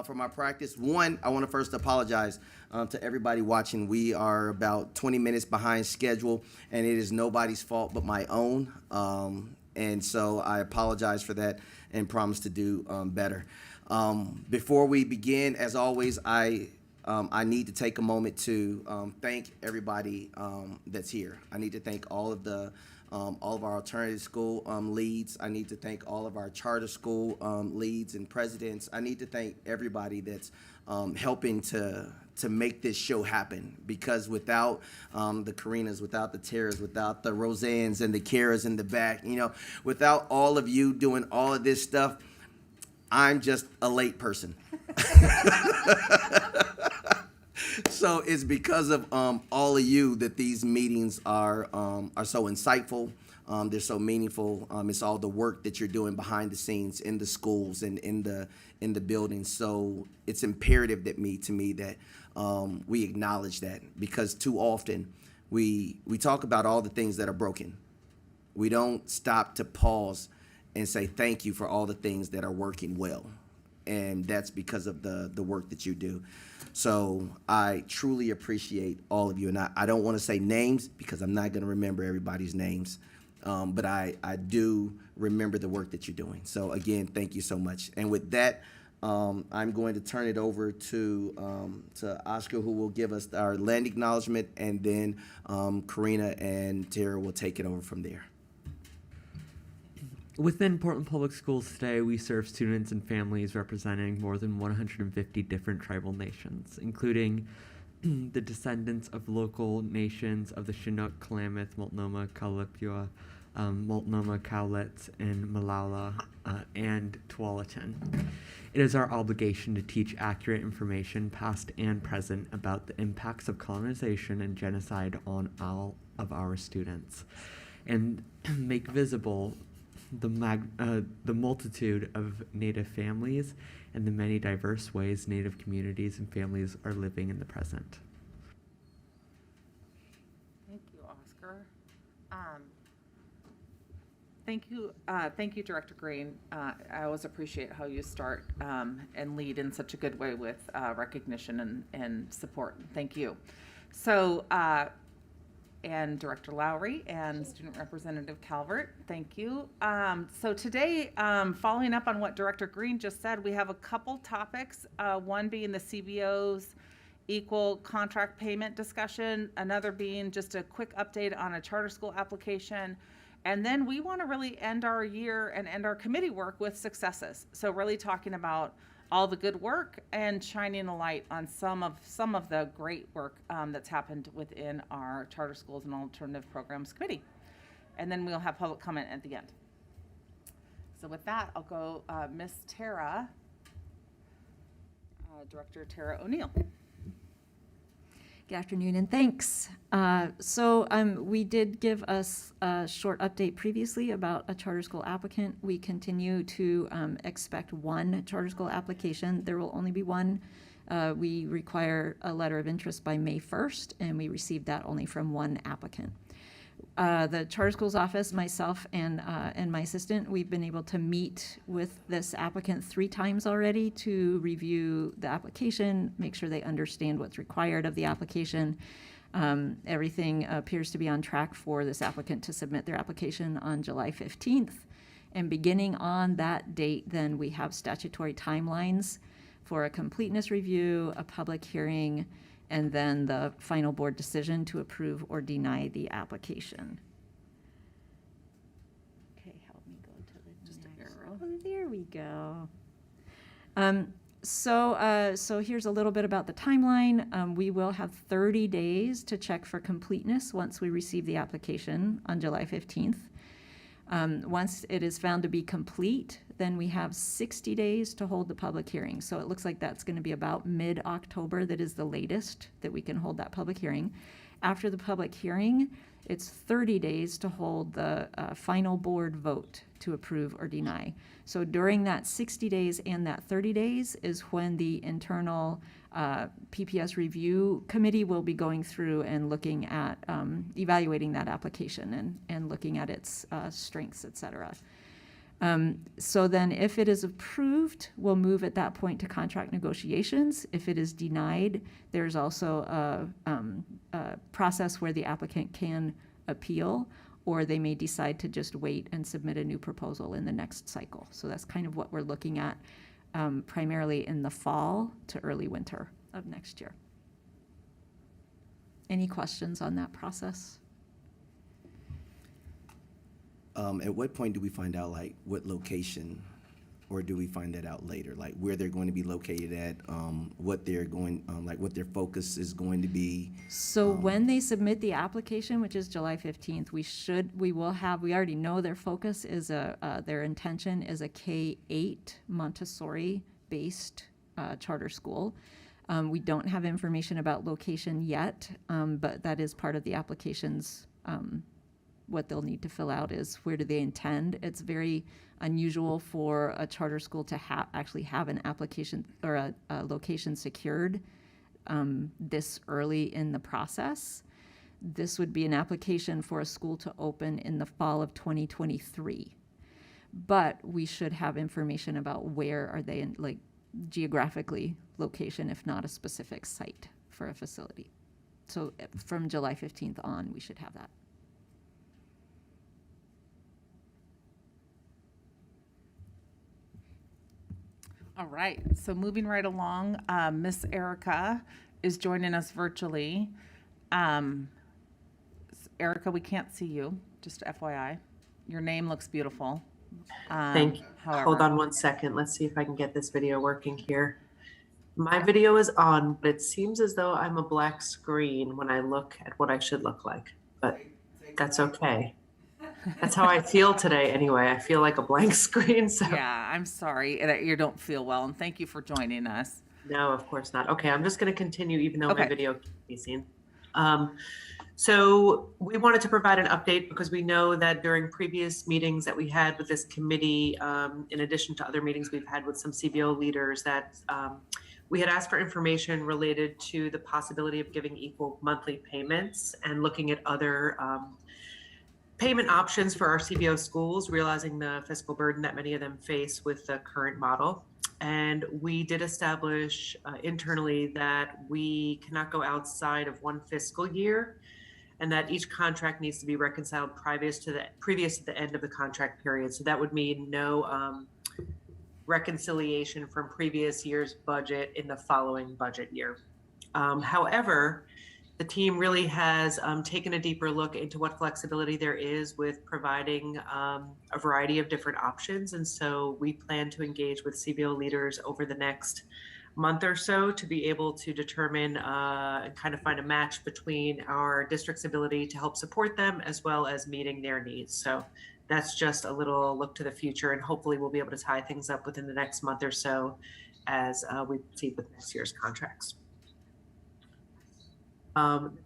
For my practice. One, I want to first apologize to everybody watching. We are about 20 minutes behind schedule, and it is nobody's fault but my own. And so I apologize for that and promise to do better. Before we begin, as always, I need to take a moment to thank everybody that's here. I need to thank all of our alternative school leads. I need to thank all of our charter school leads and presidents. I need to thank everybody that's helping to make this show happen, because without the Karinas, without the Taras, without the Roseannes and the Karas in the back, without all of you doing all of this stuff, I'm just a late person. So it's because of all of you that these meetings are so insightful. They're so meaningful. It's all the work that you're doing behind the scenes in the schools and in the buildings. So it's imperative to me that we acknowledge that, because too often we talk about all the things that are broken. We don't stop to pause and say thank you for all the things that are working well. And that's because of the work that you do. So I truly appreciate all of you. And I don't want to say names because I'm not going to remember everybody's names. But I do remember the work that you're doing. So again, thank you so much. And with that, I'm going to turn it over to Oscar, who will give us our land acknowledgement, and then Karina and Tara will take it over from there. Within Portland Public Schools today, we serve students and families representing more than 150 different tribal nations, including the descendants of local nations of the Chinook, Klamath, Multnomah, Kalipua, Multnomah, Cowlitz, and Malala, and Tualatin. It is our obligation to teach accurate information, past and present, about the impacts of colonization and genocide on all of our students, and make visible the multitude of Native families and the many diverse ways Native communities and families are living in the present. Thank you, Oscar. Thank you, Director Green. I always appreciate how you start and lead in such a good way with recognition and support. Thank you. So, and Director Lowry and Student Representative Calvert, thank you. So today, following up on what Director Green just said, we have a couple topics, one being the CBO's equal contract payment discussion, another being just a quick update on a charter school application, and then we want to really end our year and end our committee work with successes. So really talking about all the good work and shining a light on some of the great work that's happened within our Charter Schools and Alternative Programs Committee. And then we'll have public comment at the end. So with that, I'll go Miss Tara, Director Tara O'Neill. Good afternoon and thanks. So we did give us a short update previously about a charter school applicant. We continue to expect one charter school application. There will only be one. We require a letter of interest by May 1st, and we received that only from one applicant. The charter schools office, myself and my assistant, we've been able to meet with this applicant 3 times already to review the application, make sure they understand what's required of the application. Everything appears to be on track for this applicant to submit their application on July 15th. And beginning on that date, then we have statutory timelines for a completeness review, a public hearing, and then the final board decision to approve or deny the application. Okay, help me go to the Just next. an arrow. Oh, there we go. So here's a little bit about the timeline. We will have 30 days to check for completeness once we receive the application on July 15th. Once it is found to be complete, then we have 60 days to hold the public hearing. So it looks like that's going to be about mid-October. That is the latest that we can hold that public hearing. After the public hearing, it's 30 days to hold the final board vote to approve or deny. So during that 60 days and that 30 days is when the internal PPS review committee will be going through and looking at evaluating that application and looking at its strengths, et cetera. So then if it is approved, we'll move at that point to contract negotiations. If it is denied, there's also a process where the applicant can appeal, or they may decide to just wait and submit a new proposal in the next cycle. So that's kind of what we're looking at, primarily in the fall to early winter of next year. Any questions on that process? At what point do we find out, like, what location, or do we find that out later? Like, where they're going to be located at, what they're going, like, what their focus is going to be? So when they submit the application, which is July 15th, we already know their focus is their intention is a K-8 Montessori-based charter school. We don't have information about location yet, but that is part of the application's what they'll need to fill out is where do they intend. It's very unusual for a charter school to actually have an application or a location secured this early in the process. This would be an application for a school to open in the fall of 2023. But we should have information about where are they in, like, geographically location, if not a specific site for a facility. So from July 15th on, we should have that. All right, so moving right along, Miss Erica is joining us virtually. Erica, we can't see you, just FYI. Your name looks beautiful. Thank you. Hold on one second. Let's see if I can get this video working here. My video is on, but it seems as though I'm a black screen when I look at what I should look like, but that's okay. That's how I feel today anyway. I feel like a blank screen. So Yeah, I'm sorry that you don't feel well, and thank you for joining us. no, of course not. Okay, I'm just going to continue even though Okay. my video can't be seen. So we wanted to provide an update because we know that during previous meetings that we had with this committee, in addition to other meetings we've had with some CBO leaders, that we had asked for information related to the possibility of giving equal monthly payments and looking at other payment options for our CBO schools, realizing the fiscal burden that many of them face with the current model. And we did establish internally that we cannot go outside of one fiscal year, and that each contract needs to be reconciled previous to the end of the contract period. So that would mean no reconciliation from previous year's budget in the following budget year. However, the team really has taken a deeper look into what flexibility there is with providing a variety of different options. And so we plan to engage with CBO leaders over the next month or so to be able to determine and kind of find a match between our district's ability to help support them as well as meeting their needs. So that's just a little look to the future, and hopefully we'll be able to tie things up within the next month or so as we proceed with next year's contracts.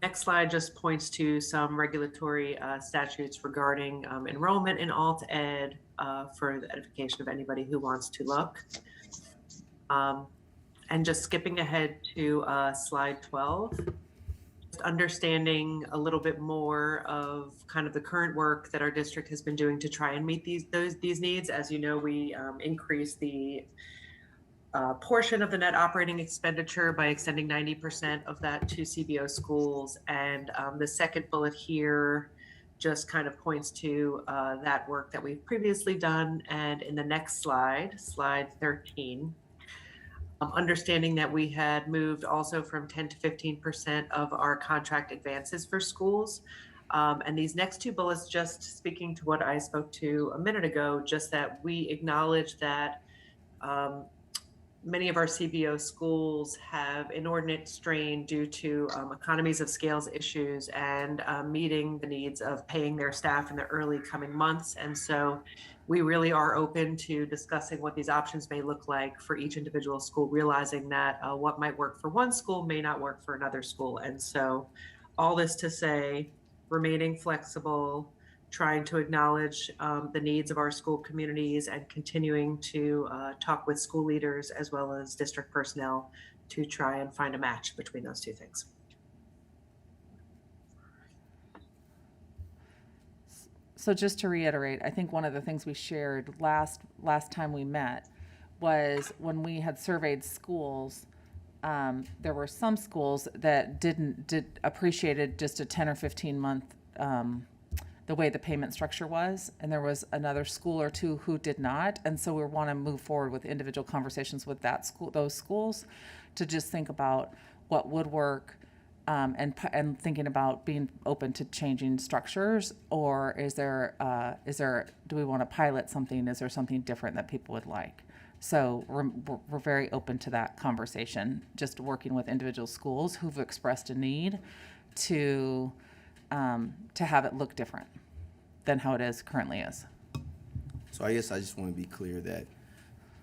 Next slide just points to some regulatory statutes regarding enrollment in alt ed for the edification of anybody who wants to look. And just skipping ahead to slide 12, just understanding a little bit more of kind of the current work that our district has been doing to try and meet these needs. As you know, we increased the portion of the net operating expenditure by extending 90% of that to CBO schools. And the second bullet here just kind of points to that work that we've previously done. And in the next slide, slide 13, understanding that we had moved also from 10 to 15% of our contract advances for schools. And these next two bullets, just speaking to what I spoke to a minute ago, just that we acknowledge that many of our CBO schools have inordinate strain due to economies of scales issues and meeting the needs of paying their staff in the early coming months. And so we really are open to discussing what these options may look like for each individual school, realizing that what might work for one school may not work for another school. And so all this to say, remaining flexible, trying to acknowledge the needs of our school communities, and continuing to talk with school leaders as well as district personnel to try and find a match between those two things. So just to reiterate, I think one of the things we shared last time we met was when we had surveyed schools, there were some schools that appreciated just a 10 or 15 month, the way the payment structure was, and there was another school or two who did not. And so we want to move forward with individual conversations with those schools to just think about what would work, and thinking about being open to changing structures, or do we want to pilot something? Is there something different that people would like? So we're very open to that conversation, just working with individual schools who've expressed a need to have it look different than how it currently is. So I guess I just want to be clear that,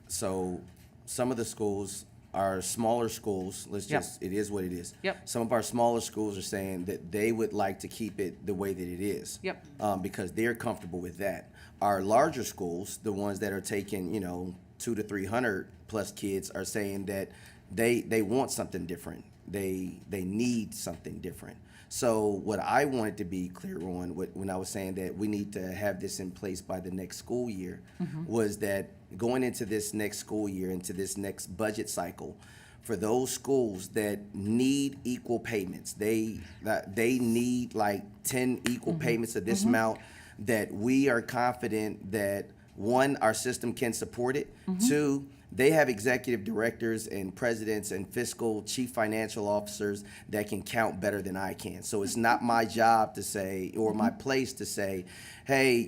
so some of the schools are smaller schools. It is what it is. Yep. Some of our smaller schools are saying that they would like to keep it the way that it is. Yep. Because they're comfortable with that. Our larger schools, the ones that are taking, 200 to 300 plus kids, are saying that they want something different. They need something different. So what I wanted to be clear on when I was saying that we need to have this in place by the next school year, was that going into this next school year, into this next budget cycle, for those schools that need equal payments, they need like 10 equal payments of this amount, that we are confident that, one, our system can support it. Two, they have executive directors and presidents and fiscal chief financial officers that can count better than I can. So it's not my job to say, or my place to say, hey,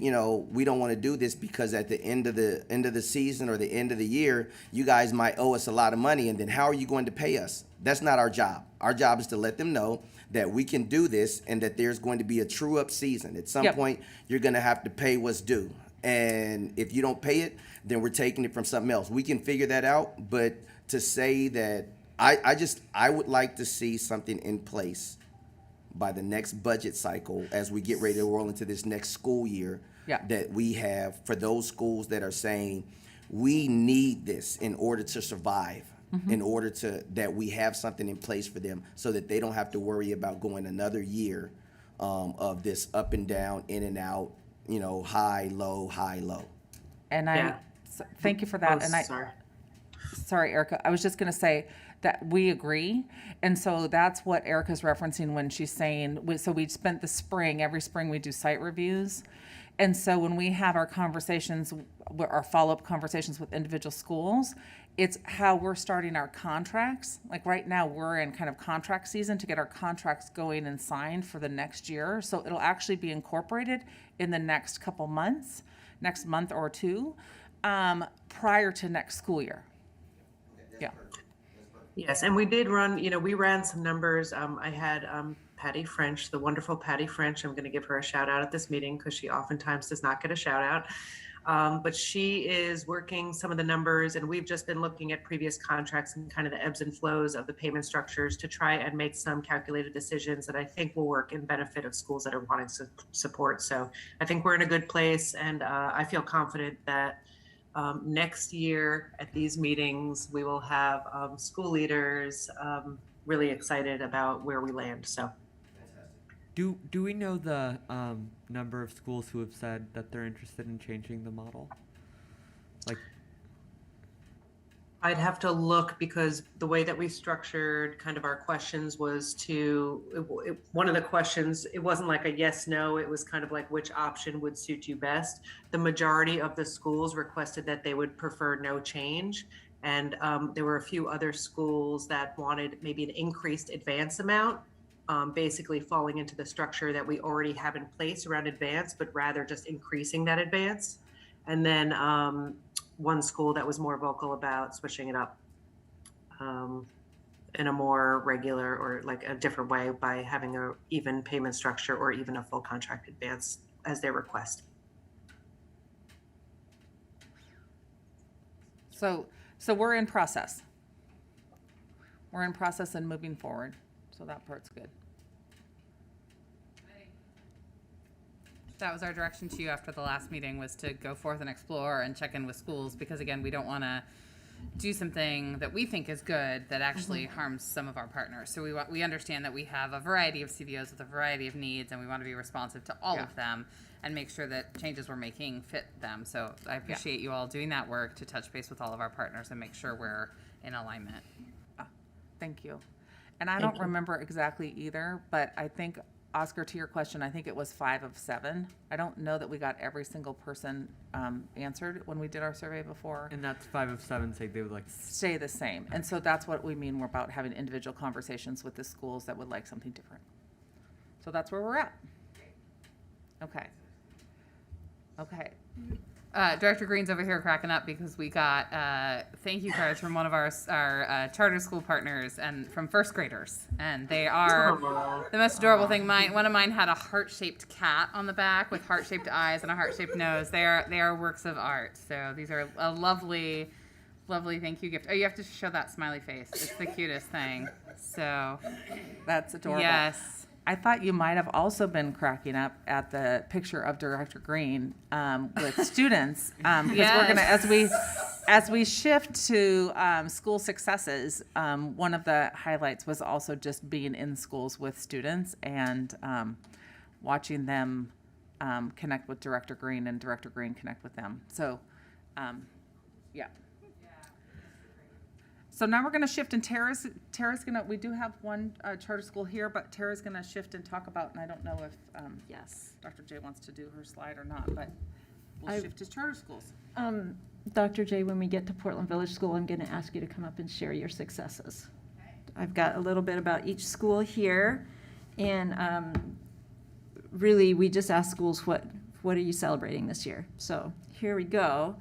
we don't want to do this because at the end of the season or the end of the year, you guys might owe us a lot of money, and then how are you going to pay us? That's not our job. Our job is to let them know that we can do this and that there's going to be a true up season. At some point, you're going to have to pay what's due. And if you don't pay it, then we're taking it from something else. We can figure that out, but to say that, I would like to see something in place by the next budget cycle as we get ready to roll into this next school year, that we have for those schools that are saying, we need this in order to survive, in order that we have something in place for them so that they don't have to worry about going another year of this up and down, in and out, high, low, high, low. And thank you for that. Sorry, Erica. I was just going to say that we agree. And so that's what Erica's referencing when she's saying, so we spent the spring, every spring we do site reviews. And so when we have our conversations, our follow-up conversations with individual schools, it's how we're starting our contracts. Like right now, we're in kind of contract season to get our contracts going and signed for the next year. So it'll actually be incorporated in the next couple months, next month or two, prior to next school year. Yeah. Yes, and we did run, we ran some numbers. I had Patty French, the wonderful Patty French. I'm going to give her a shout out at this meeting because she oftentimes does not get a shout out. But she is working some of the numbers, and we've just been looking at previous contracts and kind of the ebbs and flows of the payment structures to try and make some calculated decisions that I think will work in benefit of schools that are wanting support. So I think we're in a good place, and I feel confident that next year at these meetings, we will have school leaders really excited about where we land. So, do we know the number of schools who have said that they're interested in changing the model? Like, I'd have to look, because the way that we structured kind of our questions was one of the questions, it wasn't like a yes, no, it was kind of like which option would suit you best. The majority of the schools requested that they would prefer no change. And there were a few other schools that wanted maybe an increased advance amount, basically falling into the structure that we already have in place around advance, but rather just increasing that advance. And then one school that was more vocal about switching it up in a more regular or like a different way by having a even payment structure or even a full contract advance as their request. So we're in process. We're in process and moving forward. So that part's good. That was our direction to you after the last meeting, was to go forth and explore and check in with schools, because again, we don't want to do something that we think is good that actually harms some of our partners. So we understand that we have a variety of CVOs with a variety of needs, and we want to be responsive to all of them and make sure that changes we're making fit them. So I appreciate you all doing that work to touch base with all of our partners and make sure we're in alignment. Thank you. And I don't remember exactly either, but I think, Oscar, to your question, I think it was 5 of 7. I don't know that we got every single person answered when we did our survey before. And that's 5 of 7 say they would like to Stay the same. And so that's what we mean. We're about having individual conversations with the schools that would like something different. So that's where we're at. Okay. Okay. Director Green's over here cracking up because we got thank you cards from one of our charter school partners and from first graders, and they are the most adorable thing. One of mine had a heart-shaped cat on the back with heart-shaped eyes and a heart-shaped nose. They are works of art. So these are a lovely thank you gift. Oh, you have to show that smiley face. It's the cutest thing. So That's adorable. yes. I thought you might have also been cracking up at the picture of Director Green with students, because we're gonna, as we shift to school successes, one of the highlights was also just being in schools with students and watching them connect with Director Green and Director Green connect with them. So, yeah. So now we're going to shift, and Tara's going to, we do have one charter school here, but Tara's going to shift and talk about, and I don't know if Yes. Dr. J wants to do her slide or not, but we'll shift to charter schools. Dr. J, when we get to Portland Village School, I'm going to ask you to come up and share your successes. I've got a little bit about each school here, and really, we just ask schools, what are you celebrating this year? So here we go.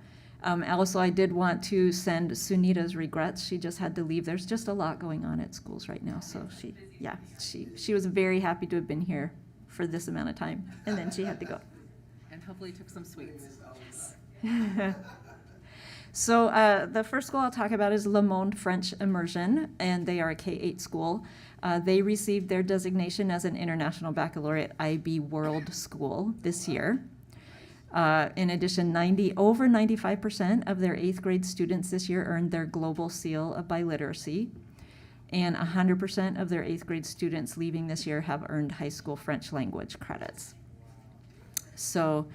Also, I did want to send Sunita's regrets. She just had to leave. There's just a lot going on at schools right now. So she was very happy to have been here for this amount of time, and then she had to go. And hopefully took some sweets. So the first school I'll talk about is Le Monde French Immersion, and they are a K-8 school. They received their designation as an International Baccalaureate IB World School this year. In addition, over 95% of their 8th grade students this year earned their Global Seal of Biliteracy, and 100% of their 8th grade students leaving this year have earned high school French language credits. So,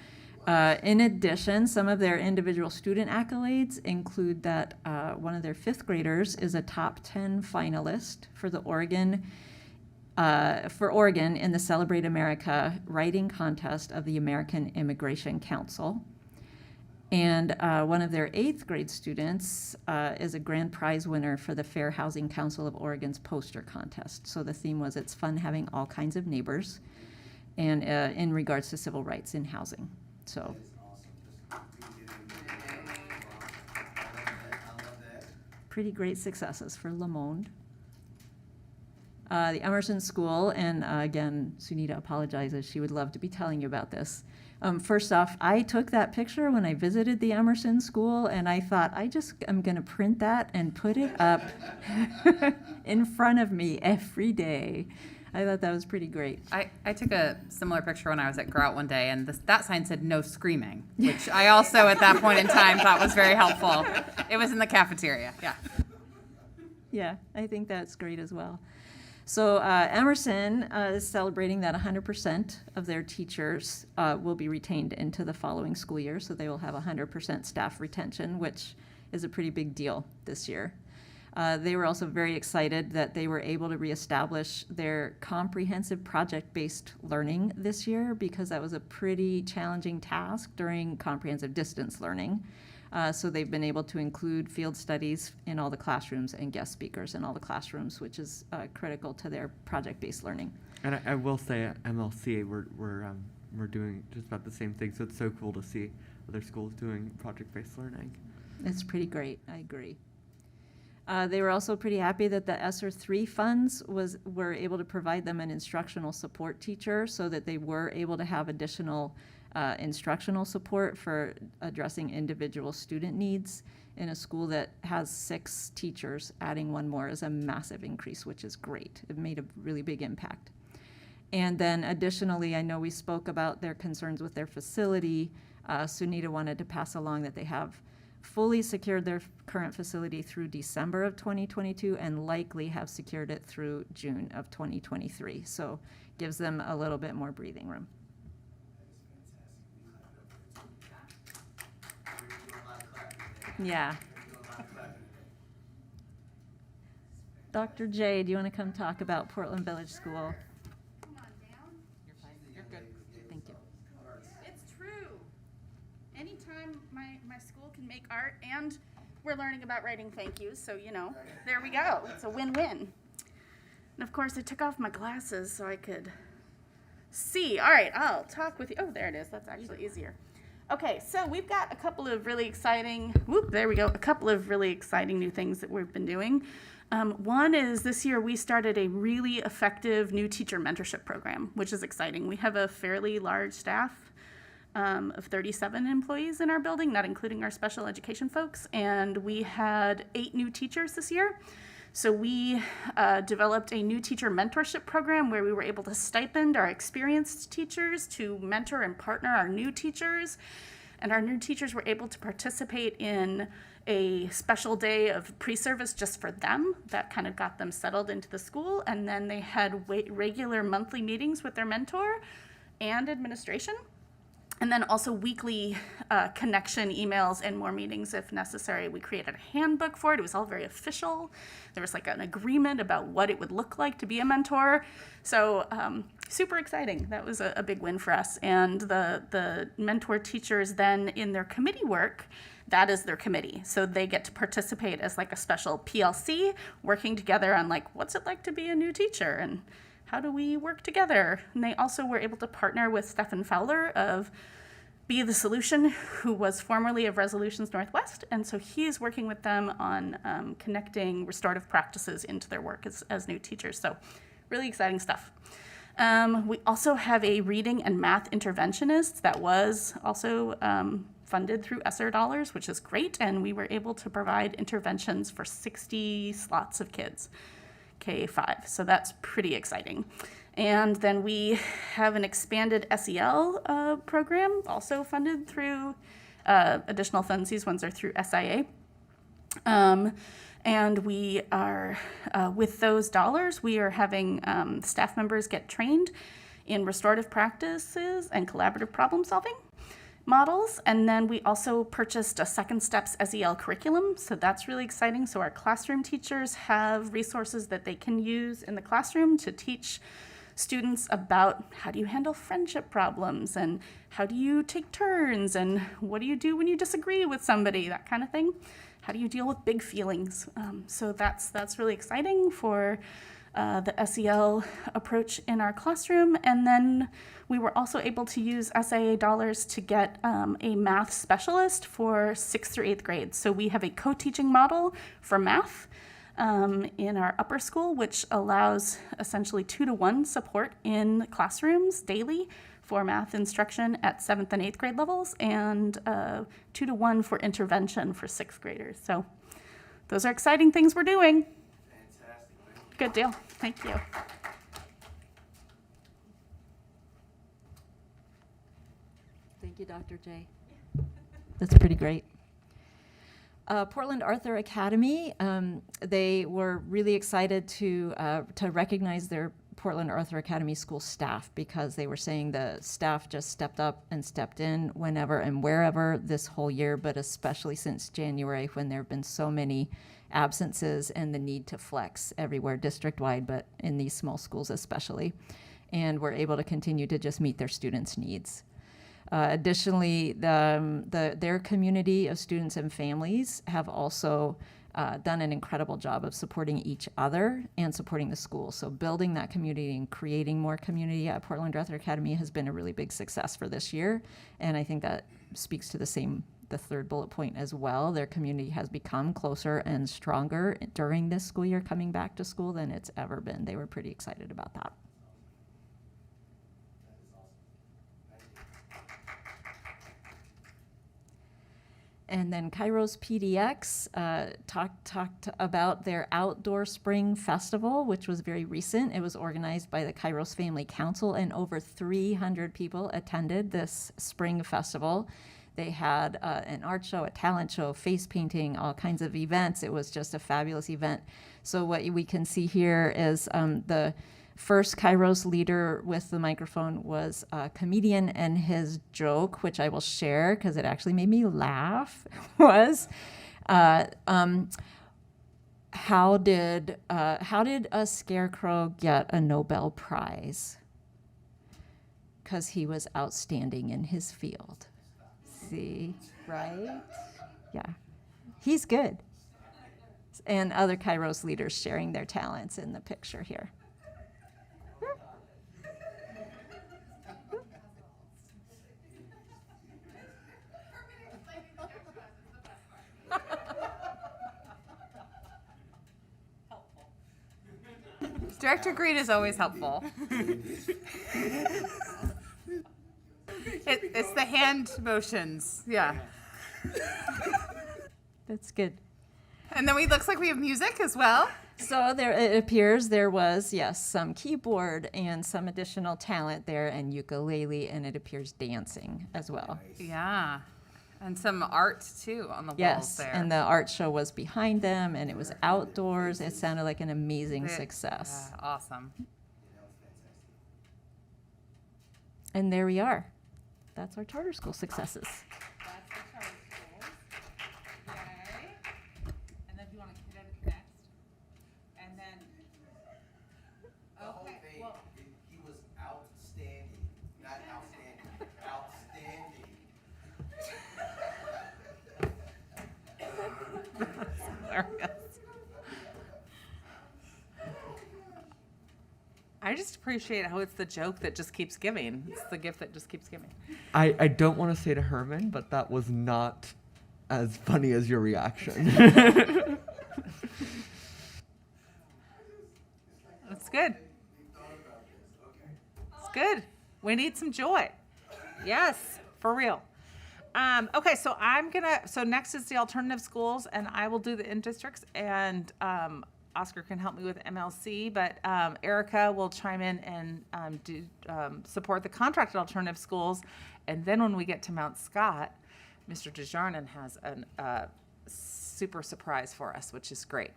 in addition, some of their individual student accolades include that one of their 5th graders is a top 10 finalist for the Oregon in the Celebrate America writing contest of the American Immigration Council. And one of their 8th grade students is a grand prize winner for the Fair Housing Council of Oregon's poster contest. So the theme was "It's fun having all kinds of neighbors," and in regards to civil rights in housing. So. Pretty great successes for Le Monde. The Emerson School, and again, Sunita apologizes. She would love to be telling you about this. First off, I took that picture when I visited the Emerson School, and I thought, I'm going to print that and put it up in front of me every day. I thought that was pretty great. I took a similar picture when I was at Grout one day, and that sign said "No screaming," which I also at that point in time thought was very helpful. It was in the cafeteria. Yeah. Yeah, I think that's great as well. So Emerson is celebrating that 100% of their teachers will be retained into the following school year, so they will have 100% staff retention, which is a pretty big deal this year. They were also very excited that they were able to reestablish their comprehensive project-based learning this year, because that was a pretty challenging task during comprehensive distance learning. So they've been able to include field studies in all the classrooms and guest speakers in all the classrooms, which is critical to their project-based learning. And I will say at MLC we're doing just about the same thing. So it's so cool to see other schools doing project-based learning. It's pretty great. I agree. They were also pretty happy that the ESSER 3 funds were able to provide them an instructional support teacher, so that they were able to have additional instructional support for addressing individual student needs. In a school that has 6 teachers, adding one more is a massive increase, which is great. It made a really big impact. And then additionally, I know we spoke about their concerns with their facility. Sunita wanted to pass along that they have fully secured their current facility through December of 2022 and likely have secured it through June of 2023. So gives them a little bit more breathing room. Yeah. Dr. J, do you want to come talk about Portland Village School? Come on down. You're fine. You're good. Thank you. It's true. Anytime my school can make art, and we're learning about writing thank yous, so there we go. It's a win-win. And of course, I took off my glasses so I could see. All right, I'll talk with you. Oh, there it is. That's actually easier. Okay, so we've got a couple of really exciting, a couple of really exciting new things that we've been doing. One is this year we started a really effective new teacher mentorship program, which is exciting. We have a fairly large staff of 37 employees in our building, not including our special education folks, and we had 8 new teachers this year. So we developed a new teacher mentorship program where we were able to stipend our experienced teachers to mentor and partner our new teachers. And our new teachers were able to participate in a special day of pre-service just for them. That kind of got them settled into the school. And then they had regular monthly meetings with their mentor and administration. And then also weekly connection emails and more meetings if necessary. We created a handbook for it. It was all very official. There was like an agreement about what it would look like to be a mentor. So super exciting. That was a big win for us. And the mentor teachers then in their committee work, that is their committee. So they get to participate as like a special PLC, working together on like, what's it like to be a new teacher? And how do we work together? And they also were able to partner with Stefan Fowler of Be the Solution, who was formerly of Resolutions Northwest. And so he's working with them on connecting restorative practices into their work as new teachers. So really exciting stuff. We also have a reading and math interventionist that was also funded through ESSER dollars, which is great. And we were able to provide interventions for 60 slots of kids. K-5, so that's pretty exciting. And then we have an expanded SEL program, also funded through additional funds. These ones are through SIA. And we are, with those dollars, we are having staff members get trained in restorative practices and collaborative problem solving models. And then we also purchased a Second Steps SEL curriculum. So that's really exciting. So our classroom teachers have resources that they can use in the classroom to teach students about how do you handle friendship problems and how do you take turns and what do you do when you disagree with somebody, that kind of thing. How do you deal with big feelings? So that's really exciting for the SEL approach in our classroom. And then we were also able to use SIA dollars to get a math specialist for 6th through 8th grades. So we have a co-teaching model for math in our upper school, which allows essentially 2-to-1 support in classrooms daily for math instruction at 7th and 8th grade levels, and 2-to-1 for intervention for 6th graders. So those are exciting things we're doing. Fantastic. Good deal. Thank you. Thank you, Dr. J. That's pretty great. Portland Arthur Academy, they were really excited to recognize their Portland Arthur Academy school staff because they were saying the staff just stepped up and stepped in whenever and wherever this whole year, but especially since January when there have been so many absences and the need to flex everywhere district-wide, but in these small schools especially. And we're able to continue to just meet their students' needs. Additionally, their community of students and families have also done an incredible job of supporting each other and supporting the school. So building that community and creating more community at Portland Arthur Academy has been a really big success for this year. And I think that speaks to the third bullet point as well. Their community has become closer and stronger during this school year coming back to school than it's ever been. They were pretty excited about that. And then Kairos PDX talked about their outdoor spring festival, which was very recent. It was organized by the Kairos Family Council, and over 300 people attended this spring festival. They had an art show, a talent show, face painting, all kinds of events. It was just a fabulous event. So what we can see here is the first Kairos leader with the microphone was a comedian, and his joke, which I will share because it actually made me laugh, was, how did a scarecrow get a Nobel Prize? Because he was outstanding in his field. See, right? Yeah, he's good. And other Kairos leaders sharing their talents in the picture here. Director Green is always helpful. It's the hand motions, yeah. That's good. And then looks like we have music as well. So there, it appears there was, yes, some keyboard and some additional talent there, and ukulele, and it appears dancing as well. Yeah, and some art too on the walls Yes, there. and the art show was behind them, and it was outdoors. It sounded like an amazing success. Yeah, awesome. And there we are. That's our charter school successes. That's the charter schools. Yay. And then do you want to hit it next? And then, okay, well, He was outstanding, not outstanding, outstanding. I just appreciate how it's the joke that just keeps giving. It's the gift that just keeps giving. I don't want to say to Herman, but that was not as funny as your reaction. That's good. It's good. We need some joy. Yes, for real. Okay, so so next is the alternative schools, and I will do the in-districts, and Oscar can help me with MLC, but Erica will chime in and support the contracted alternative schools. And then when we get to Mount Scott, Mr. Desjardins has a super surprise for us, which is great.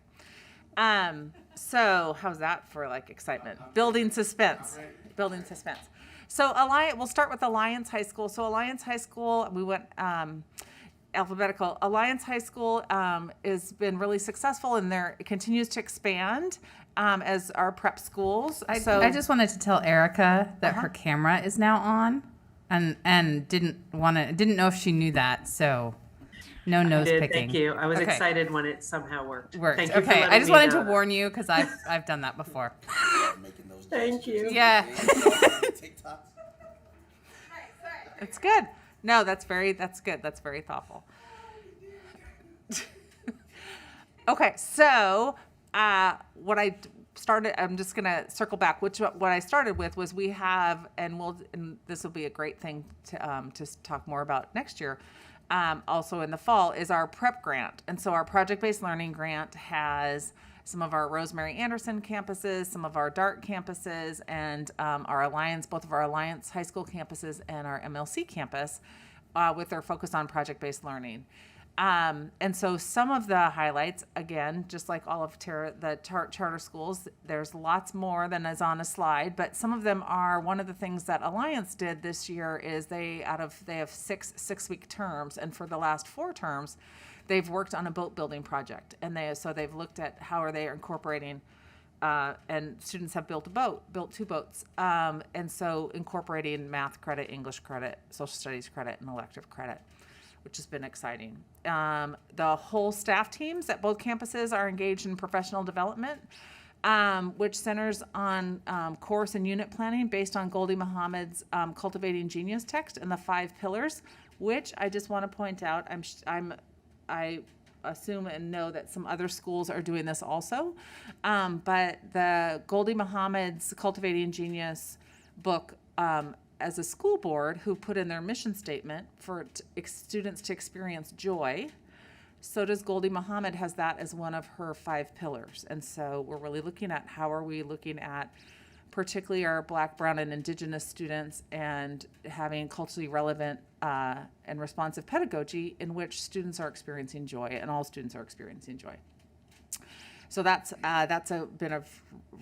So how's that for like excitement? Building suspense. Building suspense. So we'll start with Alliance High School. So Alliance High School, we went alphabetical. Alliance High School has been really successful, and it continues to expand as our prep schools. I just wanted to tell Erica that her camera is now on, and didn't know if she knew that, so no nose picking. Thank you. I was Okay. excited when it somehow worked. Worked. Thank you for Okay, letting I just me wanted know to that. warn you because I've done that before. Making those Thank you. Yeah. TikToks. It's good. No, that's good. That's very thoughtful. Okay, so what I started, I'm just gonna circle back. What I started with was we have, and this will be a great thing to talk more about next year. Also in the fall is our prep grant, and so our project-based learning grant has some of our Rosemary Anderson campuses, some of our Dart campuses, and both of our Alliance High School campuses and our MLC campus, with their focus on project-based learning. And so some of the highlights, again, just like all of the charter schools, there's lots more than is on a slide, but some of them are, one of the things that Alliance did this year is they have six-week terms, and for the last 4 terms, they've worked on a boat building project, and they've looked at how are they incorporating, and students have built 2 boats, and so incorporating math credit, English credit, social studies credit, and elective credit, which has been exciting. The whole staff teams at both campuses are engaged in professional development, which centers on course and unit planning based on Goldie Muhammad's Cultivating Genius text and the 5 pillars, which I just want to point out, I assume and know that some other schools are doing this also, but the Goldie Muhammad's Cultivating Genius book, as a school board who put in their mission statement for students to experience joy, so does Goldie Muhammad has that as one of her 5 pillars. And so we're really looking at how are we looking at particularly our Black, Brown, and Indigenous students, and having culturally relevant and responsive pedagogy in which students are experiencing joy, and all students are experiencing joy. So that's been a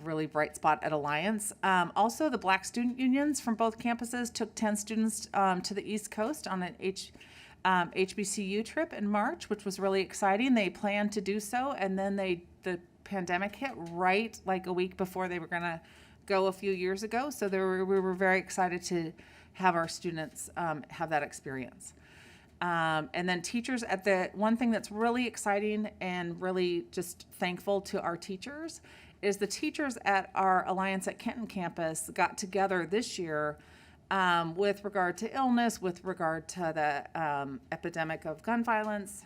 really bright spot at Alliance. Also, the Black student unions from both campuses took 10 students to the East Coast on an HBCU trip in March, which was really exciting. They planned to do so, and then the pandemic hit right like a week before they were going to go a few years ago. So we were very excited to have our students have that experience. And then teachers one thing that's really exciting and really just thankful to our teachers is the teachers at our Alliance at Kenton campus got together this year with regard to illness, with regard to the epidemic of gun violence,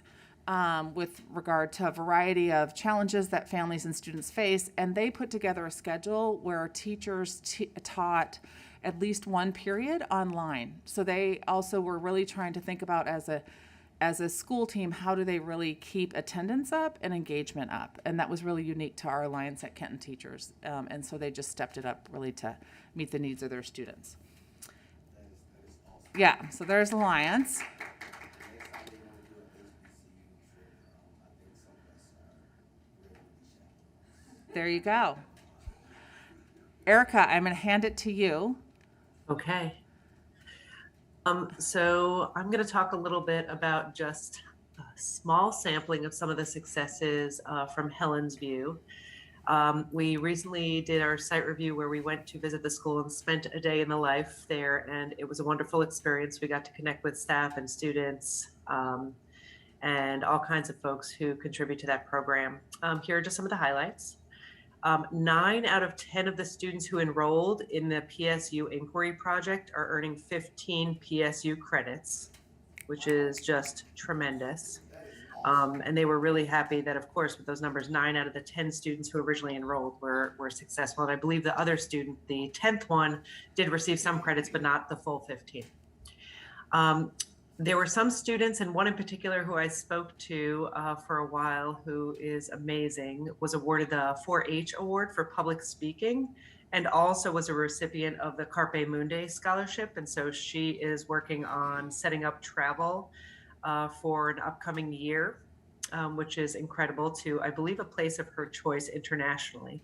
with regard to a variety of challenges that families and students face. And they put together a schedule where teachers taught at least one period online. So they also were really trying to think about as a school team, how do they really keep attendance up and engagement up? And that was really unique to our Alliance at Kenton teachers. And so they just stepped it up really to meet the needs of their students. Yeah, so there's Alliance. There you go. Erica, I'm going to hand it to you. Okay. So I'm going to talk a little bit about just a small sampling of some of the successes from Helen's view. We recently did our site review where we went to visit the school and spent a day in the life there, and it was a wonderful experience. We got to connect with staff and students and all kinds of folks who contribute to that program. Here are just some of the highlights. 9 out of 10 of the students who enrolled in the PSU inquiry project are earning 15 PSU credits, which is just tremendous. And they were really happy that, of course, with those numbers, 9 out of the 10 students who originally enrolled were successful. And I believe the other student, the 10th one, did receive some credits, but not the full 15. There were some students, and one in particular who I spoke to for a while, who is amazing, was awarded the 4-H award for public speaking, and also was a recipient of the Carpe Mundi scholarship. And so she is working on setting up travel for an upcoming year, which is incredible, to, I believe, a place of her choice internationally.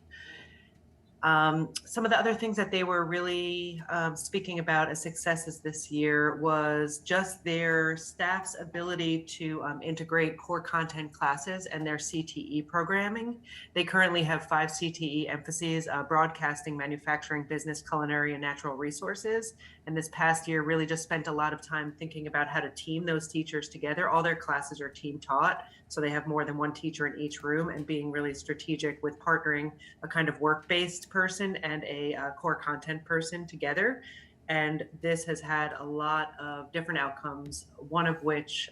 Some of the other things that they were really speaking about as successes this year was just their staff's ability to integrate core content classes and their CTE programming. They currently have 5 CTE emphases: broadcasting, manufacturing, business, culinary, and natural resources. And this past year really just spent a lot of time thinking about how to team those teachers together. All their classes are team taught, so they have more than one teacher in each room, and being really strategic with partnering a kind of work-based person and a core content person together. And this has had a lot of different outcomes, one of which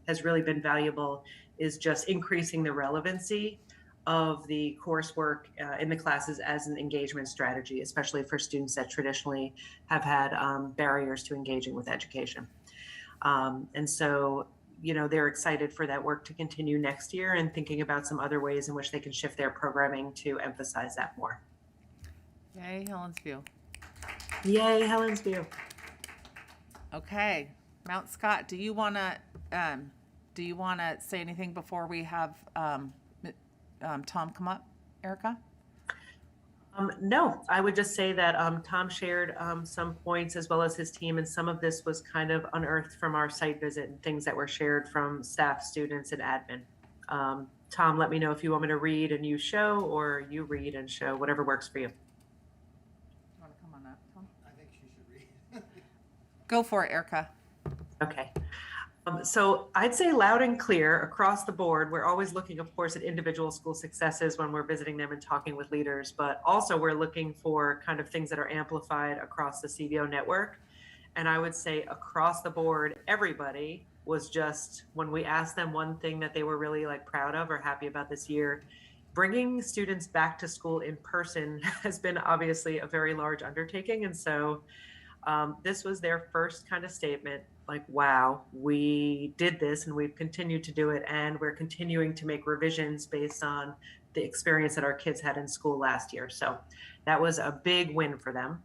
has really been valuable is just increasing the relevancy of the coursework in the classes as an engagement strategy, especially for students that traditionally have had barriers to engaging with education. And so, you know, they're excited for that work to continue next year and thinking about some other ways in which they can shift their programming to emphasize that more. Yay, Helen's View. Yay, Helen's View. Okay, Mount Scott, do you want to say anything before we have Tom come up, Erica? No, I would just say that Tom shared some points as well as his team, and some of this was kind of unearthed from our site visit and things that were shared from staff, students, and admin. Tom, let me know if you want me to read and you show, or you read and show, whatever works for you. Want to come on up, Tom? I think she should read. Go for it, Erica. Okay. So I'd say loud and clear across the board. We're always looking, of course, at individual school successes when we're visiting them and talking with leaders, but also we're looking for kind of things that are amplified across the CBO network. And I would say across the board, everybody was just, when we asked them one thing that they were really like proud of or happy about this year, bringing students back to school in person has been obviously a very large undertaking. And so this was their first kind of statement, like, wow, we did this and we've continued to do it, and we're continuing to make revisions based on the experience that our kids had in school last year. So that was a big win for them.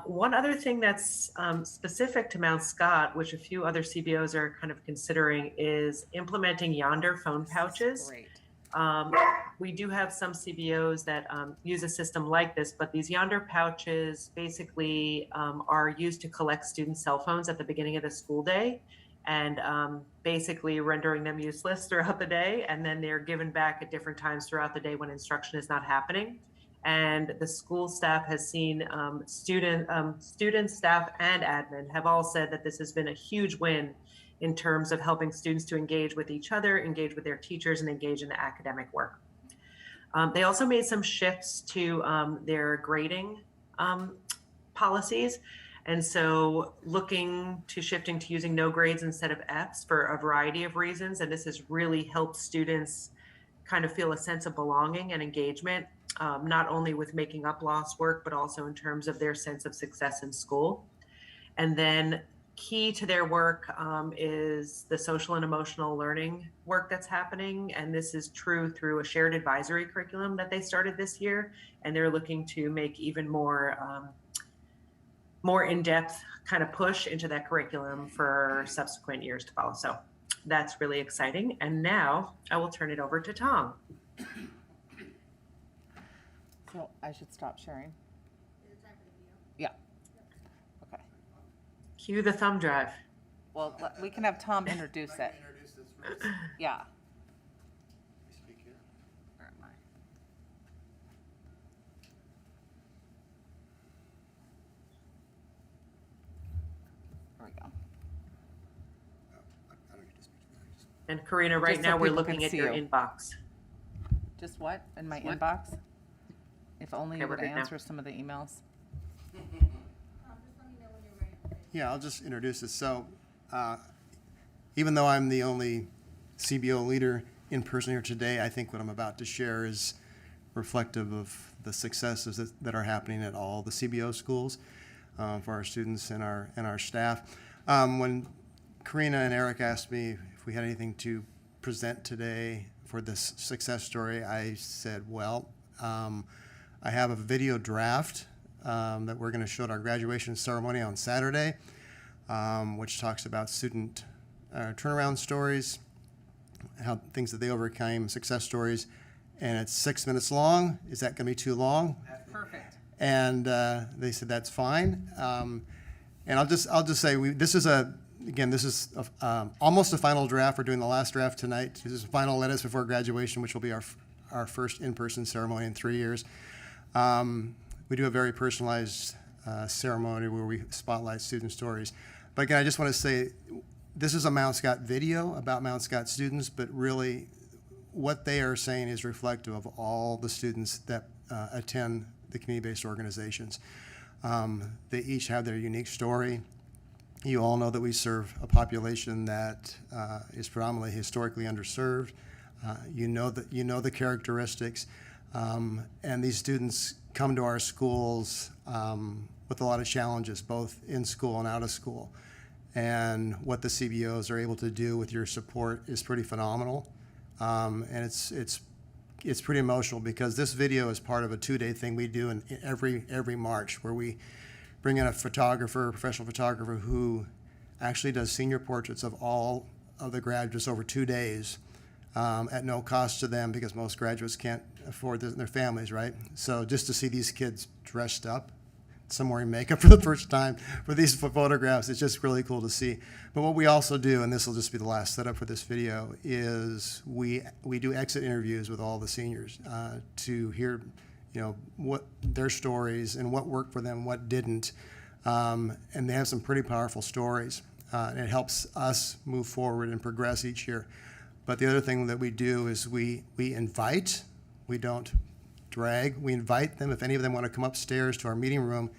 One other thing that's specific to Mount Scott, which a few other CBOs are kind of considering, is implementing Yonder phone pouches. Great. We do have some CBOs that use a system like this, but these Yonder pouches basically are used to collect student cell phones at the beginning of the school day, and basically rendering them useless throughout the day. And then they're given back at different times throughout the day when instruction is not happening. And the school staff has seen students, staff, and admin have all said that this has been a huge win in terms of helping students to engage with each other, engage with their teachers, and engage in the academic work. They also made some shifts to their grading policies. And so shifting to using no grades instead of Fs for a variety of reasons. And this has really helped students kind of feel a sense of belonging and engagement, not only with making up lost work, but also in terms of their sense of success in school. And then key to their work is the social and emotional learning work that's happening. And this is true through a shared advisory curriculum that they started this year. And they're looking to make even more in-depth kind of push into that curriculum for subsequent years to follow. So that's really exciting. And now I will turn it over to Tom. So I should stop sharing? Yeah. Okay. Cue the thumb drive. Well, we can have Tom introduce it. Yeah. Where am I? There we go. And Karina, right Just so now we're people can looking at see your you. inbox. Just what? In my inbox? If only Okay, you we're would good now. answer some of the emails. Yeah, I'll just introduce this. So, even though I'm the only CBO leader in person here today, I think what I'm about to share is reflective of the successes that are happening at all the CBO schools for our students and our staff. When Karina and Eric asked me if we had anything to present today for this success story, I said, well, I have a video draft that we're going to show at our graduation ceremony on Saturday, which talks about student turnaround stories, how things that they overcame, success stories, and it's 6 minutes long. Is that going to be too long? Perfect. And they said that's fine. And I'll just say this is almost a final draft. We're doing the last draft tonight. This is final edits before graduation, which will be our first in-person ceremony in 3 years. We do a very personalized ceremony where we spotlight student stories. But again, I just want to say this is a Mount Scott video about Mount Scott students, but really what they are saying is reflective of all the students that attend the community-based organizations. They each have their unique story. You all know that we serve a population that is predominantly historically underserved. You know the characteristics, and these students come to our schools with a lot of challenges, both in school and out of school. And what the CBOs are able to do with your support is pretty phenomenal, and it's pretty emotional because this video is part of a 2-day thing we do in every March, where we bring in a professional photographer who actually does senior portraits of all of the graduates over 2 days at no cost to them, because most graduates can't afford this in their families, right? So just to see these kids dressed up, some wearing makeup for the first time for these photographs, it's just really cool to see. But what we also do, and this will just be the last setup for this video, is we do exit interviews with all the seniors to hear, what their stories and what worked for them, what didn't, and they have some pretty powerful stories, and it helps us move forward and progress each year. But the other thing that we do is we invite, we don't drag, we invite them, if any of them want to come upstairs to our meeting room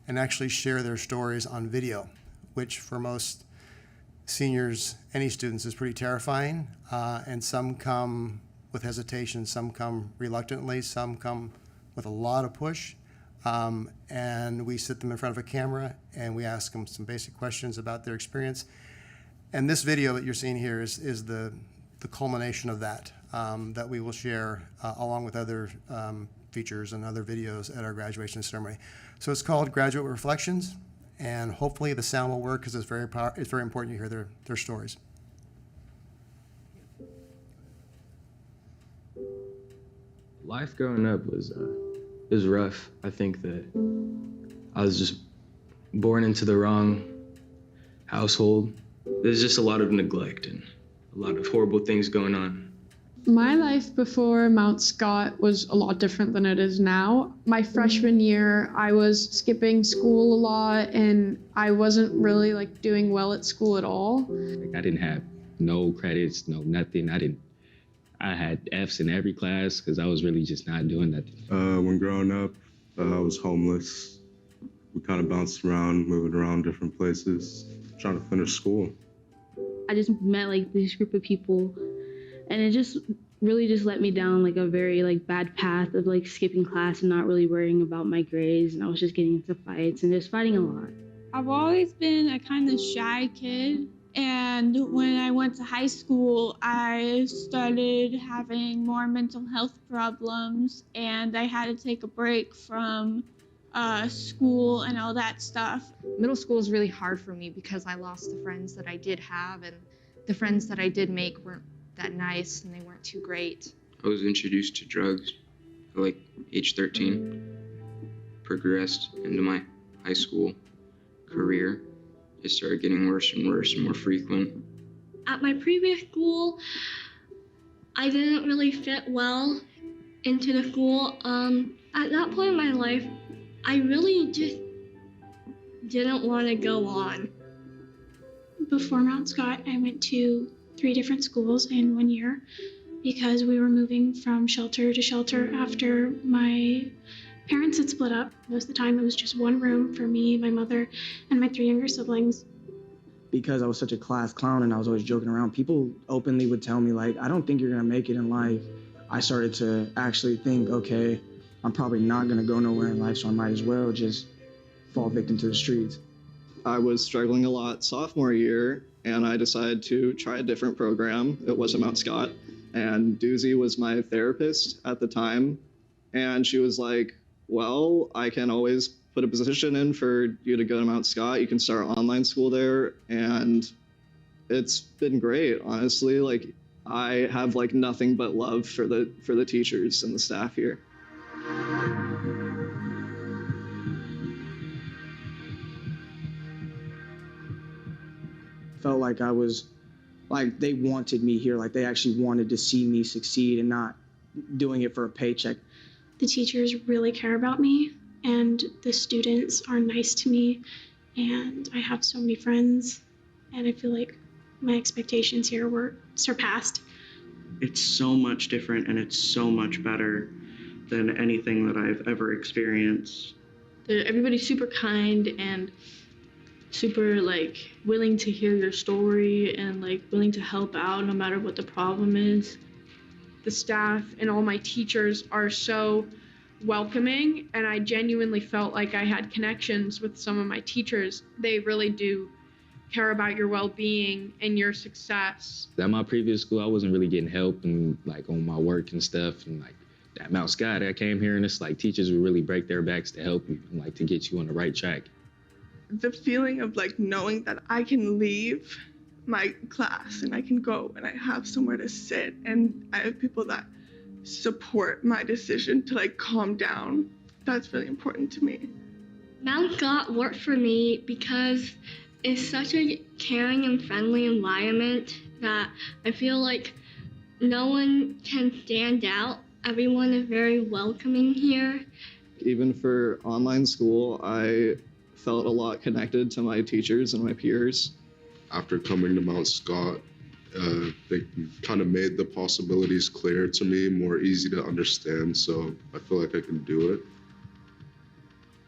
and actually share their stories on video, which for most seniors, any students, is pretty terrifying. And some come with hesitation, some come reluctantly, some come with a lot of push. And we sit them in front of a camera and we ask them some basic questions about their experience. And this video that you're seeing here is the the culmination of that that we will share along with other features and other videos at our graduation ceremony. So it's called Graduate Reflections, and hopefully the sound will work because it's very important you hear their stories. Life growing up was rough. I think that I was just born into the wrong household. There's just a lot of neglect and a lot of horrible things going on. My life before Mount Scott was a lot different than it is now. My freshman year, I was skipping school a lot and I wasn't really doing well at school at all. I didn't have no credits, no nothing. I had F's in every class because I was really just not doing nothing. When growing up, I was homeless. We kind of bounced around, moving around different places, trying to finish school. I just met this group of people, and it just really just let me down a very bad path of skipping class and not really worrying about my grades, and I was just getting into fights and just fighting a lot. I've always been a kind of shy kid, and when I went to high school, I started having more mental health problems, and I had to take a break from school and all that stuff. Middle school was really hard for me because I lost the friends that I did have, and the friends that I did make weren't that nice and they weren't too great. I was introduced to drugs at age 13, progressed into my high school career. It started getting worse and worse and more frequent. At my previous school, I didn't really fit well into the school. At that point in my life, I really just didn't want to go on. Before Mount Scott, I went to 3 different schools in 1 year because we were moving from shelter to shelter after my parents had split up. Most of the time it was just one room for me, my mother, and my 3 younger siblings. Because I was such a class clown and I was always joking around, people openly would tell me I don't think you're gonna make it in life. I started to actually think, okay, I'm probably not gonna go nowhere in life, so I might as well just fall victim to the streets. I was struggling a lot sophomore year, and I decided to try a different program. It wasn't Mount Scott, and Doozy was my therapist at the time, and she was like, well, I can always put a position in for you to go to Mount Scott. You can start online school there, and it's been great, honestly. I have nothing but love for the teachers and the staff here. Felt like I was, they wanted me here, they actually wanted to see me succeed and not doing it for a paycheck. The teachers really care about me, and the students are nice to me, and I have so many friends, and I feel like my expectations here were surpassed. It's so much different, and it's so much better than anything that I've ever experienced. Everybody's super kind and super willing to hear your story and willing to help out no matter what the problem is. The staff and all my teachers are so welcoming, and I genuinely felt like I had connections with some of my teachers. They really do care about your well-being and your success. At my previous school, I wasn't really getting help and on my work and stuff, and at Mount Scott, I came here and it's teachers would really break their backs to help you and to get you on the right track. The feeling of knowing that I can leave my class and I can go and I have somewhere to sit and I have people that support my decision to calm down, that's really important to me. Mount Scott worked for me because it's such a caring and friendly environment that I feel like no one can stand out. Everyone is very welcoming here. Even for online school, I felt a lot connected to my teachers and my peers. After coming to Mount Scott, they kind of made the possibilities clear to me, more easy to understand, so I feel like I can do it.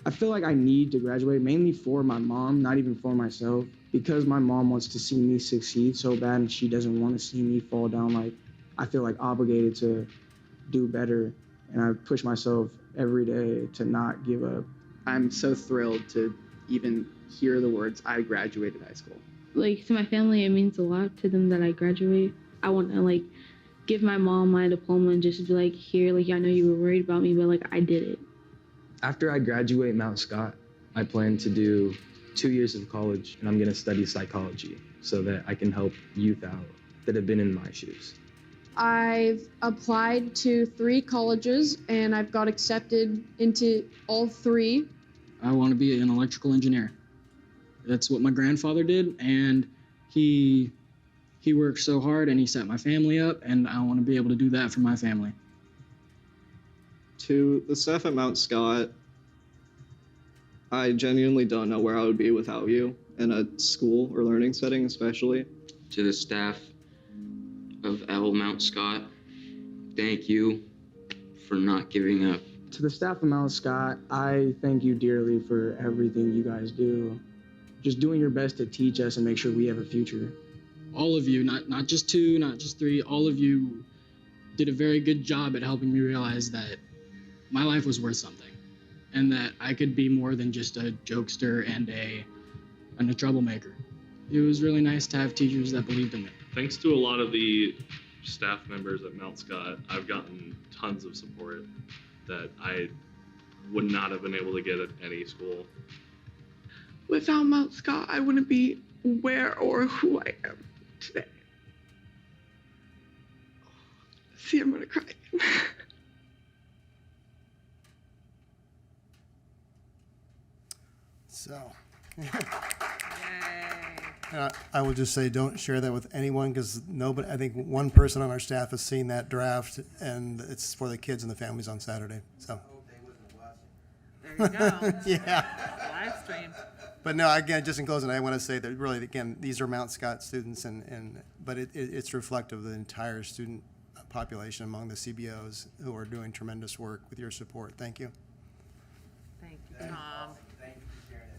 I feel like I need to graduate mainly for my mom, not even for myself, because my mom wants to see me succeed so bad and she doesn't want to see me fall down. I feel obligated to do better, and I push myself every day to not give up. I'm so thrilled to even hear the words, I graduated high school. To my family, it means a lot to them that I graduate. I want to like give my mom my diploma and just be like, here, like, I know you were worried about me, but like, I did it. After I graduate Mount Scott, I plan to do 2 years of college, and I'm going to study psychology so that I can help youth out that have been in my shoes. I've applied to 3 colleges and I've got accepted into all 3. I want to be an electrical engineer. That's what my grandfather did, and he worked so hard and he set my family up, and I want to be able to do that for my family. To the staff at Mount Scott, I genuinely don't know where I would be without you in a school or learning setting, especially. To the staff of Mount Scott, thank you for not giving up. To the staff of Mount Scott, I thank you dearly for everything you guys do. Just doing your best to teach us and make sure we have a future. All of you, not just 2, not just 3, all of you did a very good job at helping me realize that my life was worth something and that I could be more than just a jokester and a troublemaker. It was really nice to have teachers that believed in me. Thanks to a lot of the staff members at Mount Scott, I've gotten tons of support that I would not have been able to get at any school. Without Mount Scott, I wouldn't be where or who I am today. See, I'm gonna cry. So, I will just say, don't share that with anyone, because nobody, I think one person on our staff has seen that draft, and it's for the kids and the families on Saturday, so. There you go. Yeah. Live stream. But no, again, just in closing, I want to say that really, again, these are Mount Scott students, but it's reflective of the entire student population among the CBOs who are doing tremendous work with your support. Thank you. Thank you, Tom. Thank you for sharing it.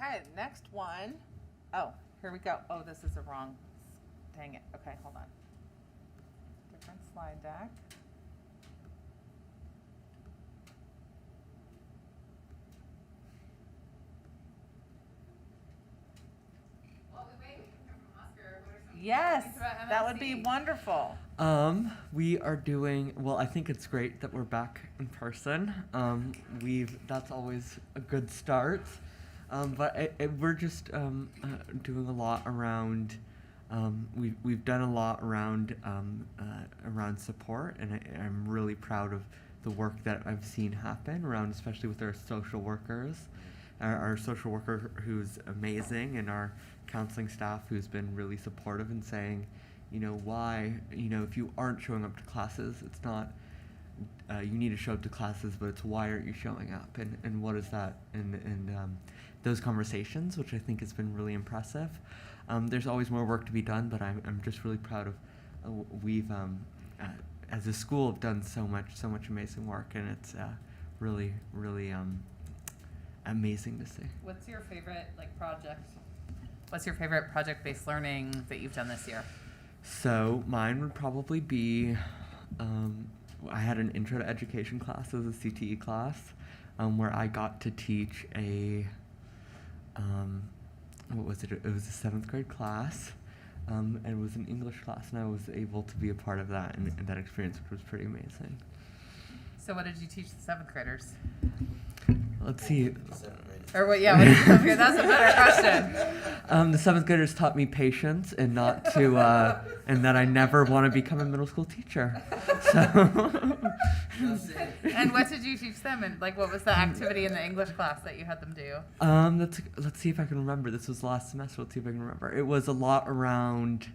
Okay, next one. Oh, here we go. Oh, this is the wrong. Dang it. Okay, hold on. Different slide deck. Yes, that would be wonderful. We are doing, well, I think it's great that we're back in person. That's always a good start. But we're just doing a lot around, we've done a lot around support, and I'm really proud of the work that I've seen happen around, especially with our social workers, our social worker who's amazing, and our counseling staff who's been really supportive and saying, why, if you aren't showing up to classes, it's not, you need to show up to classes, but it's why aren't you showing up, and what is that, and those conversations, which I think has been really impressive. There's always more work to be done, but I'm just really proud of, we've, as a school, have done so much amazing work, and it's really, really amazing to see. What's your favorite project? What's your favorite project-based learning that you've done this year? So mine would probably be, I had an intro to education class as a CTE class, where I got to teach what was it? It was a 7th grade class, and it was an English class, and I was able to be a part of that, and that experience, which was pretty amazing. So what did you teach the 7th graders? Let's see. Or what? Yeah, that's a better question. The 7th graders taught me patience and not to, and that I never want to become a middle school teacher. So. And what did you teach them? And what was the activity in the English class that you had them do? Let's see if I can remember. This was last semester. Let's see if I can remember. It was a lot around.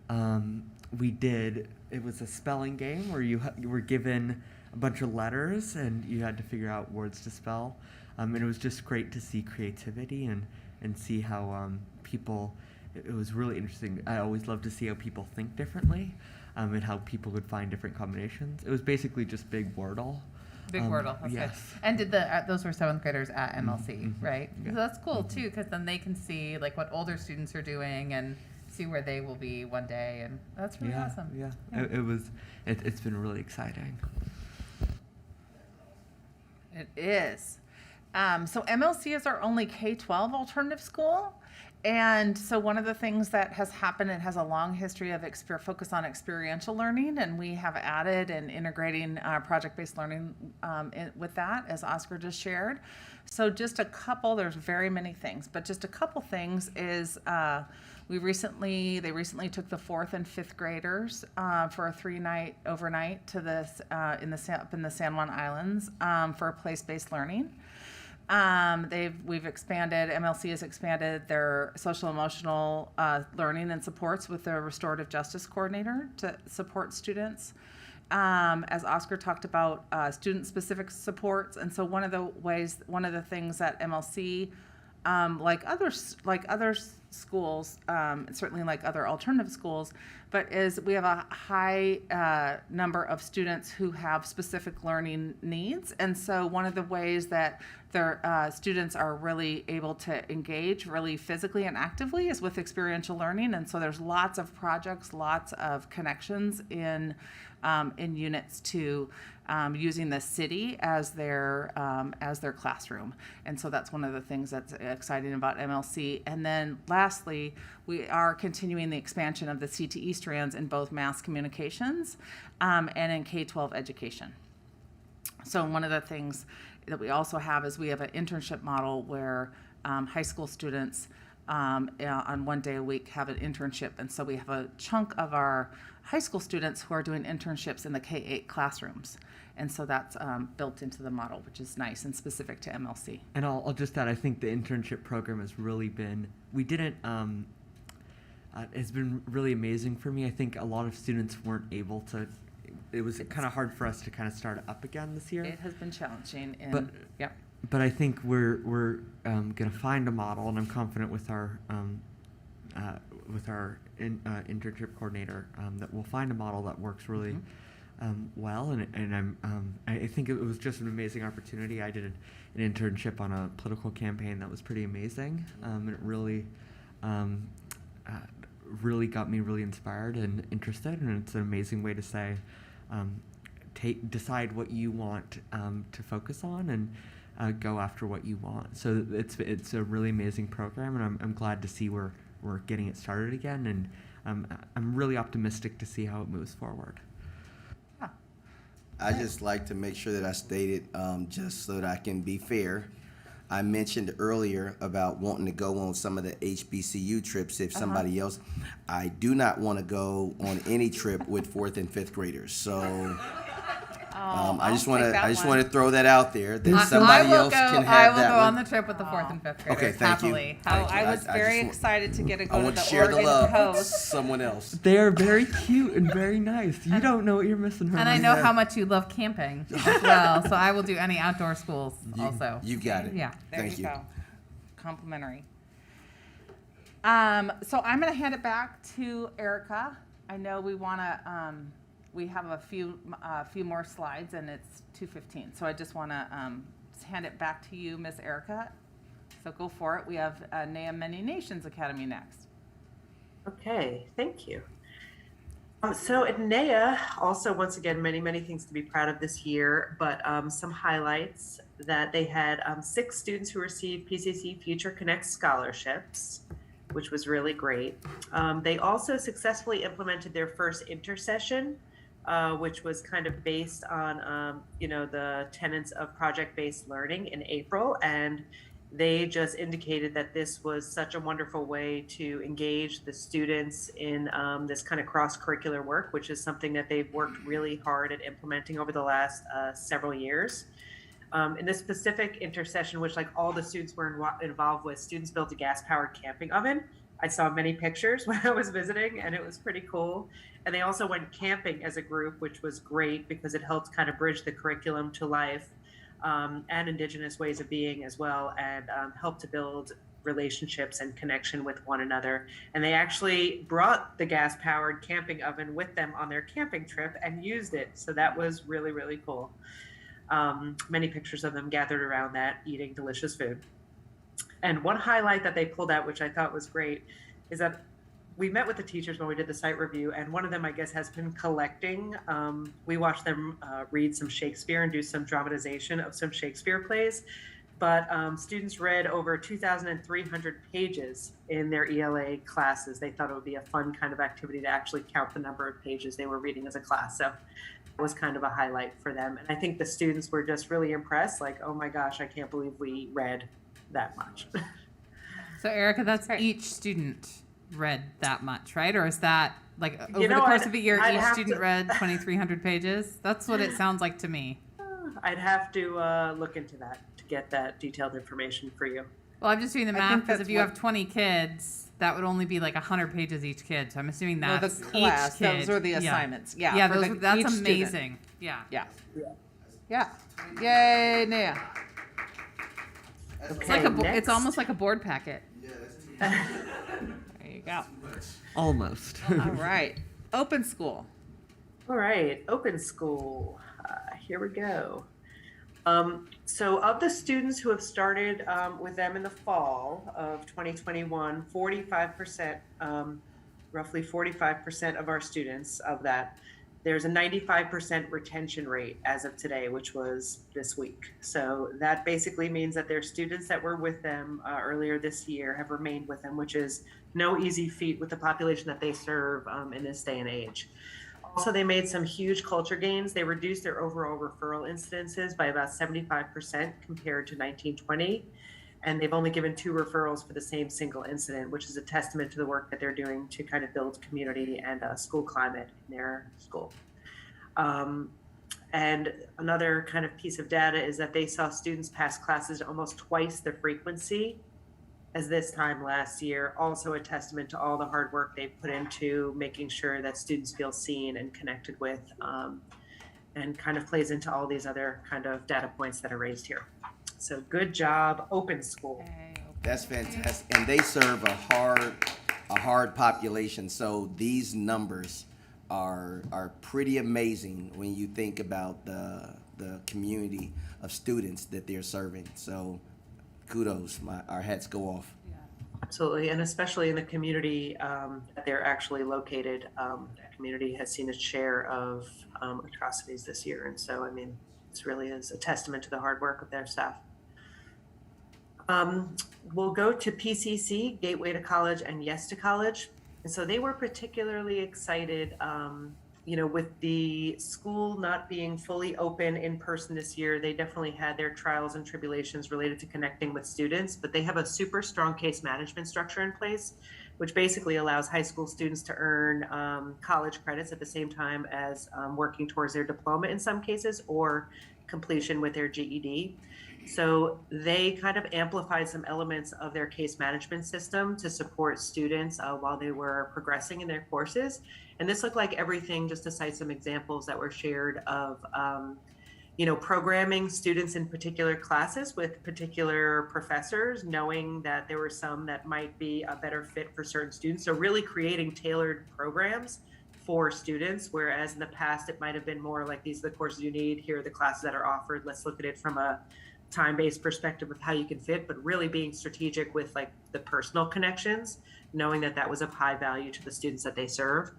It was a spelling game where you were given a bunch of letters and you had to figure out words to spell. And it was just great to see creativity and see how people. It was really interesting. I always love to see how people think differently, and how people would find different combinations. It was basically just big Wordle, Big Wordle. That's yes. good. And did those were 7th graders at MLC, right? Yeah. So that's cool too, because then they can see like what older students are doing and see where they will be one day, and that's really awesome. Yeah. It's been really exciting. It is. So MLC is our only K-12 alternative school. And so one of the things that has happened, it has a long history of focus on experiential learning, and we have added and integrating project-based learning with that, as Oscar just shared. So just a couple, there's very many things, but just a couple things is they recently took the 4th and 5th graders for a 3-night overnight to this up in the San Juan Islands for a place-based learning. MLC has expanded their social emotional learning and supports with their restorative justice coordinator to support students. As Oscar talked about, student specific supports. And so one of the things that MLC, like other schools, certainly like other alternative schools, but is we have a high number of students who have specific learning needs. And so one of the ways that their students are really able to engage really physically and actively is with experiential learning. And so there's lots of projects, lots of connections in units to using the city as their classroom. And so that's one of the things that's exciting about MLC. And then lastly, we are continuing the expansion of the CTE strands in both mass communications and in K-12 education. So one of the things that we also have is we have an internship model where high school students on one day a week have an internship. And so we have a chunk of our high school students who are doing internships in the K-8 classrooms. And so that's built into the model, which is nice and specific to MLC. And I'll just add, I think the internship program has really been, it's been really amazing for me. I think a lot of students weren't able to, it was kind of hard for us to kind of start up again this year. It has been challenging. And, but I think we're going to find a model, and I'm confident with our internship coordinator that we'll find a model that works really well. And I think it was just an amazing opportunity. I did an internship on a political campaign that was pretty amazing. And it really got me really inspired and interested. And it's an amazing way to say, decide what you want to focus on and go after what you want. So it's a really amazing program, and I'm glad to see we're getting it started again, and I'm really optimistic to see how it moves forward. I just like to make sure that I stated, just so that I can be fair, I mentioned earlier about wanting to go on some of the HBCU trips if somebody else. I do not want to go on any trip with 4th and 5th graders. So I just want to throw that out there that somebody else can have that. I will go on the trip with the 4th and 5th graders. Okay, thank happily. you. I was very excited to get to go I to want to the share the Oregon love with Coast. someone else. They are very cute and very nice. You don't know what you're missing, Herman. And I know how much you love camping as well, so I will do any outdoor schools also. You got it. Yeah. There you go. Complimentary. So I'm going to hand it back to Erica. I know we want to. We have a few more slides, and it's 2:15. So I just want to hand it back to you, Miss Erica. So go for it. We have NAEA Many Nations Academy next. Okay, thank you. So at NAEA, also once again, many things to be proud of this year, but some highlights that they had 6 students who received PCC Future Connect scholarships, which was really great. They also successfully implemented their first intersession, which was kind of based on, the tenets of project-based learning in April. And they just indicated that this was such a wonderful way to engage the students in this kind of cross-curricular work, which is something that they've worked really hard at implementing over the last several years. In this specific intersession, which like all the students were involved with, students built a gas-powered camping oven. I saw many pictures when I was visiting, and it was pretty cool. And they also went camping as a group, which was great because it helped kind of bridge the curriculum to life and Indigenous ways of being as well, and helped to build relationships and connection with one another. And they actually brought the gas-powered camping oven with them on their camping trip and used it. So that was really, really cool. Many pictures of them gathered around that, eating delicious food. And one highlight that they pulled out, which I thought was great, is that we met with the teachers when we did the site review, and one of them, I guess, has been collecting. We watched them read some Shakespeare and do some dramatization of some Shakespeare plays. But students read over 2,300 pages in their ELA classes. They thought it would be a fun kind of activity to actually count the number of pages they were reading as a class. So it was kind of a highlight for them. And I think the students were just really impressed, like, oh my gosh, I can't believe we read that much. So Erica, that's each student read that much, right? Or is that like over the course of a year, each student read 2,300 pages? That's what it sounds like to me. I'd have to look into that to get that detailed information for you. Well, I'm just doing the math because if you have 20 kids, that would only be like 100 pages each kid. So I'm assuming that's the class. each kid. Those are the assignments. Yeah. Yeah, for that's each amazing. student. Yeah. Yeah. Yay, Naya. It's like it's almost like a board packet. There you go. Almost. All right. Open school. All right, open school. Here we go. So of the students who have started with them in the fall of 2021, 45%, roughly 45% of our students of that, there's a 95% retention rate as of today, which was this week. So that basically means that their students that were with them earlier this year have remained with them, which is no easy feat with the population that they serve in this day and age. Also, they made some huge culture gains. They reduced their overall referral incidences by about 75% compared to 1920. And they've only given 2 referrals for the same single incident, which is a testament to the work that they're doing to kind of build community and school climate in their school. And another kind of piece of data is that they saw students pass classes almost twice the frequency as this time last year. Also a testament to all the hard work they've put into making sure that students feel seen and connected with, and kind of plays into all these other kind of data points that are raised here. So good job, open school. That's fantastic. And they serve a hard population. So these numbers are pretty amazing when you think about the community of students that they're serving. So kudos, our hats go off. Absolutely, and especially in the community that they're actually located, that community has seen its share of atrocities this year. And so, I mean, this really is a testament to the hard work of their staff. We'll go to PCC, Gateway to College and Yes to College. And so they were particularly excited, with the school not being fully open in person this year. They definitely had their trials and tribulations related to connecting with students, but they have a super strong case management structure in place, which basically allows high school students to earn college credits at the same time as working towards their diploma in some cases, or completion with their GED. So they kind of amplified some elements of their case management system to support students while they were progressing in their courses. And this looked like everything, just to cite some examples that were shared of, programming students in particular classes with particular professors, knowing that there were some that might be a better fit for certain students. So really creating tailored programs for students, whereas in the past it might have been more like, these are the courses you need, here are the classes that are offered, let's look at it from a time-based perspective of how you can fit, but really being strategic with like the personal connections, knowing that that was of high value to the students that they serve.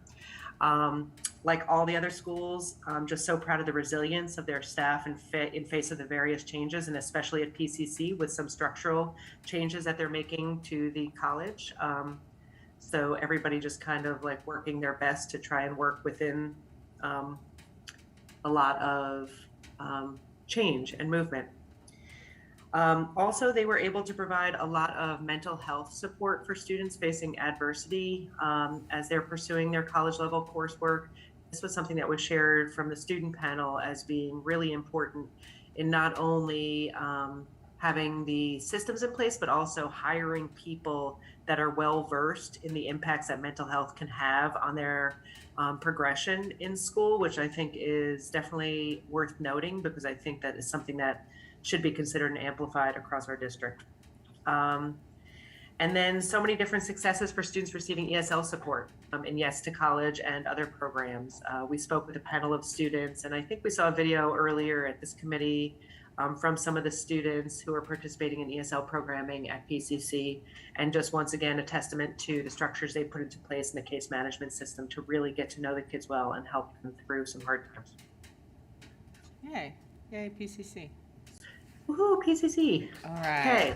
Like all the other schools, I'm just so proud of the resilience of their staff and fit in face of the various changes, and especially at PCC with some structural changes that they're making to the college. So everybody just kind of like working their best to try and work within a lot of change and movement. Also, they were able to provide a lot of mental health support for students facing adversity as they're pursuing their college level coursework. This was something that was shared from the student panel as being really important in not only having the systems in place, but also hiring people that are well versed in the impacts that mental health can have on their progression in school, which I think is definitely worth noting, because I think that is something that should be considered and amplified across our district. And then so many different successes for students receiving ESL support in Yes to College and other programs. We spoke with a panel of students, and I think we saw a video earlier at this committee from some of the students who are participating in ESL programming at PCC, and just once again, a testament to the structures they put into place in the case management system to really get to know the kids well and help them through some hard times. Yay. Yay, PCC. Woohoo, PCC. All right.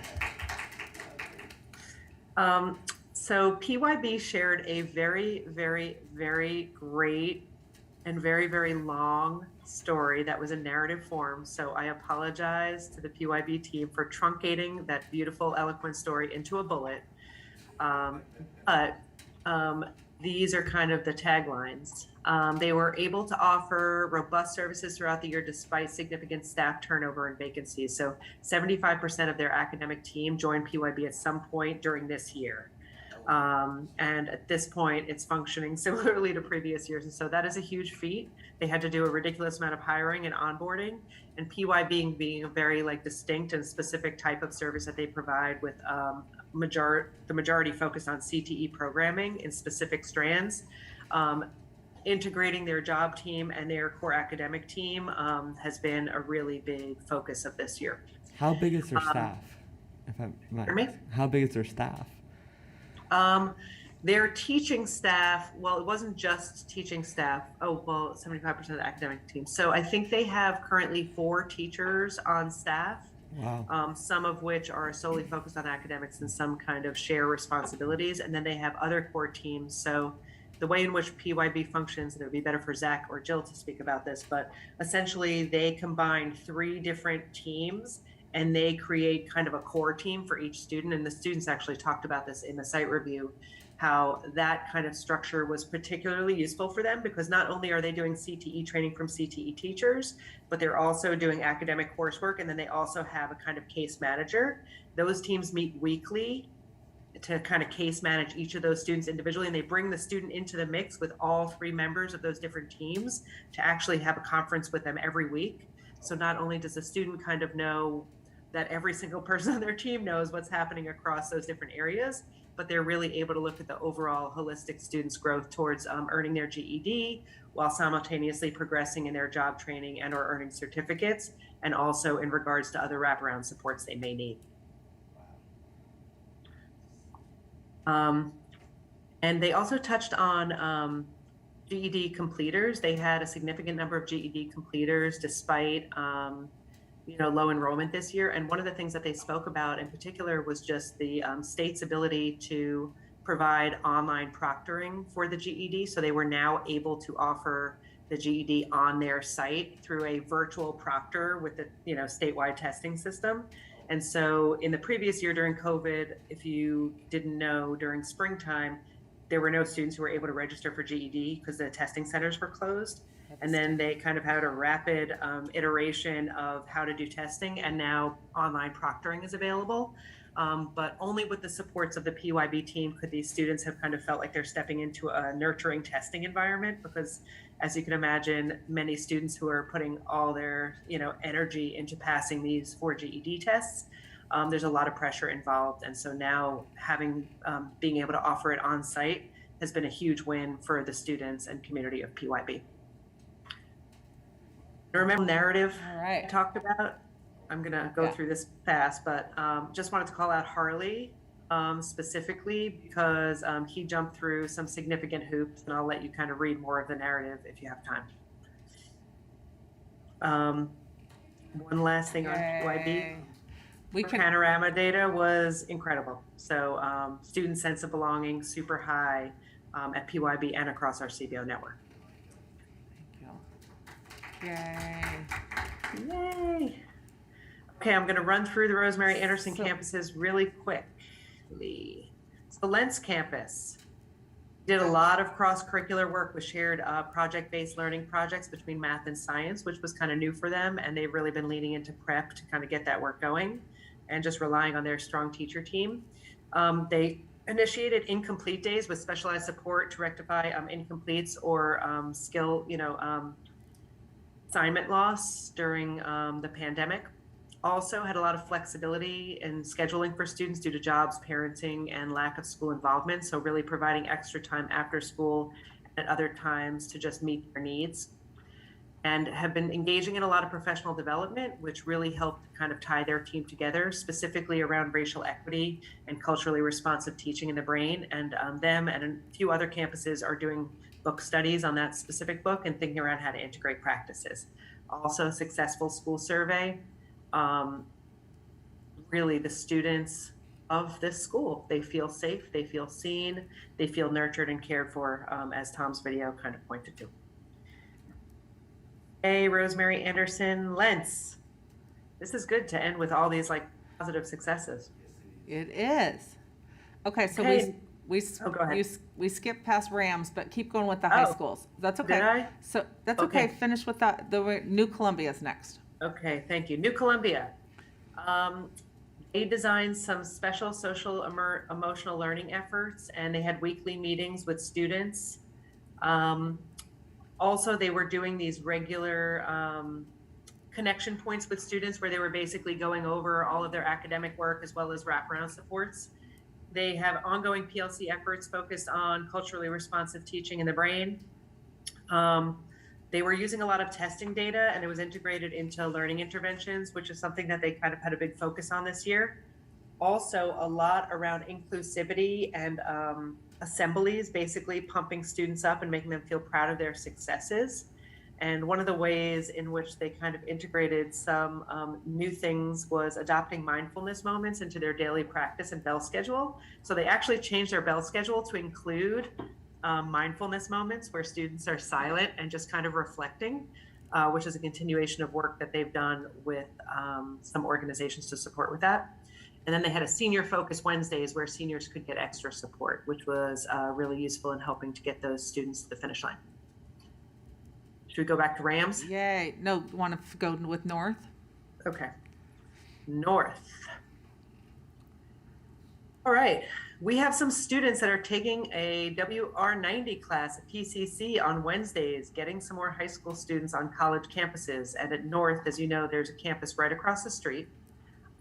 Okay. So PYB shared a very, very, very great and very, very long story that was in narrative form. So I apologize to the PYB team for truncating that beautiful, eloquent story into a bullet. But these are kind of the taglines. They were able to offer robust services throughout the year despite significant staff turnover and vacancies. So 75% of their academic team joined PYB at some point during this year. And at this point, it's functioning similarly to previous years. And so that is a huge feat. They had to do a ridiculous amount of hiring and onboarding, and PYB being a very distinct and specific type of service that they provide with the majority focused on CTE programming in specific strands. Integrating their job team and their core academic team has been a really big focus of this year. How big is their staff? How big is their staff? Their teaching staff, well, it wasn't just teaching staff. 75% of the academic team. So I think they have currently 4 teachers on staff. Wow. Some of which are solely focused on academics and some kind of share responsibilities. And then they have other core teams. So the way in which PYB functions, and it would be better for Zach or Jill to speak about this, but essentially they combine 3 different teams and they create kind of a core team for each student. And the students actually talked about this in the site review, how that kind of structure was particularly useful for them, because not only are they doing CTE training from CTE teachers, but they're also doing academic coursework. And then they also have a kind of case manager. Those teams meet weekly to kind of case manage each of those students individually. And they bring the student into the mix with all 3 members of those different teams to actually have a conference with them every week. So not only does the student kind of know that every single person on their team knows what's happening across those different areas, but they're really able to look at the overall holistic students' growth towards earning their GED while simultaneously progressing in their job training and or earning certificates, and also in regards to other wraparound supports they may need. And they also touched on GED completers. They had a significant number of GED completers despite low enrollment this year. And one of the things that they spoke about in particular was just the state's ability to provide online proctoring for the GED. So they were now able to offer the GED on their site through a virtual proctor with the statewide testing system. And so in the previous year during COVID, if you didn't know, during springtime, there were no students who were able to register for GED because the testing centers were closed. And then they kind of had a rapid iteration of how to do testing, and now online proctoring is available. But only with the supports of the PYB team could these students have kind of felt like they're stepping into a nurturing testing environment, because as you can imagine, many students who are putting all their energy into passing these 4 GED tests, there's a lot of pressure involved. And so now being able to offer it on site has been a huge win for the students and community of PYB. Remember the narrative I talked about? I'm going to go through this fast, but just wanted to call out Harley specifically because he jumped through some significant hoops, and I'll let you kind of read more of the narrative if you have time. One last thing on PYB. Panorama data was incredible. So student sense of belonging, super high at PYB and across our CBO network. Yay. Yay. Okay, I'm going to run through the Rosemary Anderson campuses really quickly. So Lentz campus did a lot of cross-curricular work with shared project-based learning projects between math and science, which was kind of new for them. And they've really been leaning into prep to kind of get that work going and just relying on their strong teacher team. They initiated incomplete days with specialized support to rectify incompletes or assignment loss during the pandemic. Also had a lot of flexibility in scheduling for students due to jobs, parenting, and lack of school involvement. So really providing extra time after school and at other times to just meet their needs. And have been engaging in a lot of professional development, which really helped kind of tie their team together, specifically around racial equity and culturally responsive teaching in the brain. And them and a few other campuses are doing book studies on that specific book and thinking around how to integrate practices. Also, a successful school survey. Really, the students of this school, they feel safe, they feel seen, they feel nurtured and cared for, as Tom's video kind of pointed to. Hey, Rosemary Anderson Lentz. This is good to end with all these like positive successes. It is. Okay, so Okay. we Oh, go ahead. we skipped past Rams, but keep going with the high Oh, schools. That's okay. did I? So that's okay. Okay. Finish with that. The New Columbia's next. Okay, thank you. New Columbia. They designed some special social emotional learning efforts, and they had weekly meetings with students. Also, they were doing these regular connection points with students where they were basically going over all of their academic work as well as wraparound supports. They have ongoing PLC efforts focused on culturally responsive teaching in the brain. They were using a lot of testing data, and it was integrated into learning interventions, which is something that they kind of had a big focus on this year. Also, a lot around inclusivity and assemblies, basically pumping students up and making them feel proud of their successes. And one of the ways in which they kind of integrated some new things was adopting mindfulness moments into their daily practice and bell schedule. So they actually changed their bell schedule to include mindfulness moments where students are silent and just kind of reflecting, which is a continuation of work that they've done with some organizations to support with that. And then they had a senior focus Wednesdays where seniors could get extra support, which was really useful in helping to get those students to the finish line. Should we go back to Rams? Yay. No, want to go with North? Okay. North. All right. We have some students that are taking a WR90 class at PCC on Wednesdays, getting some more high school students on college campuses. And at North, as you know, there's a campus right across the street.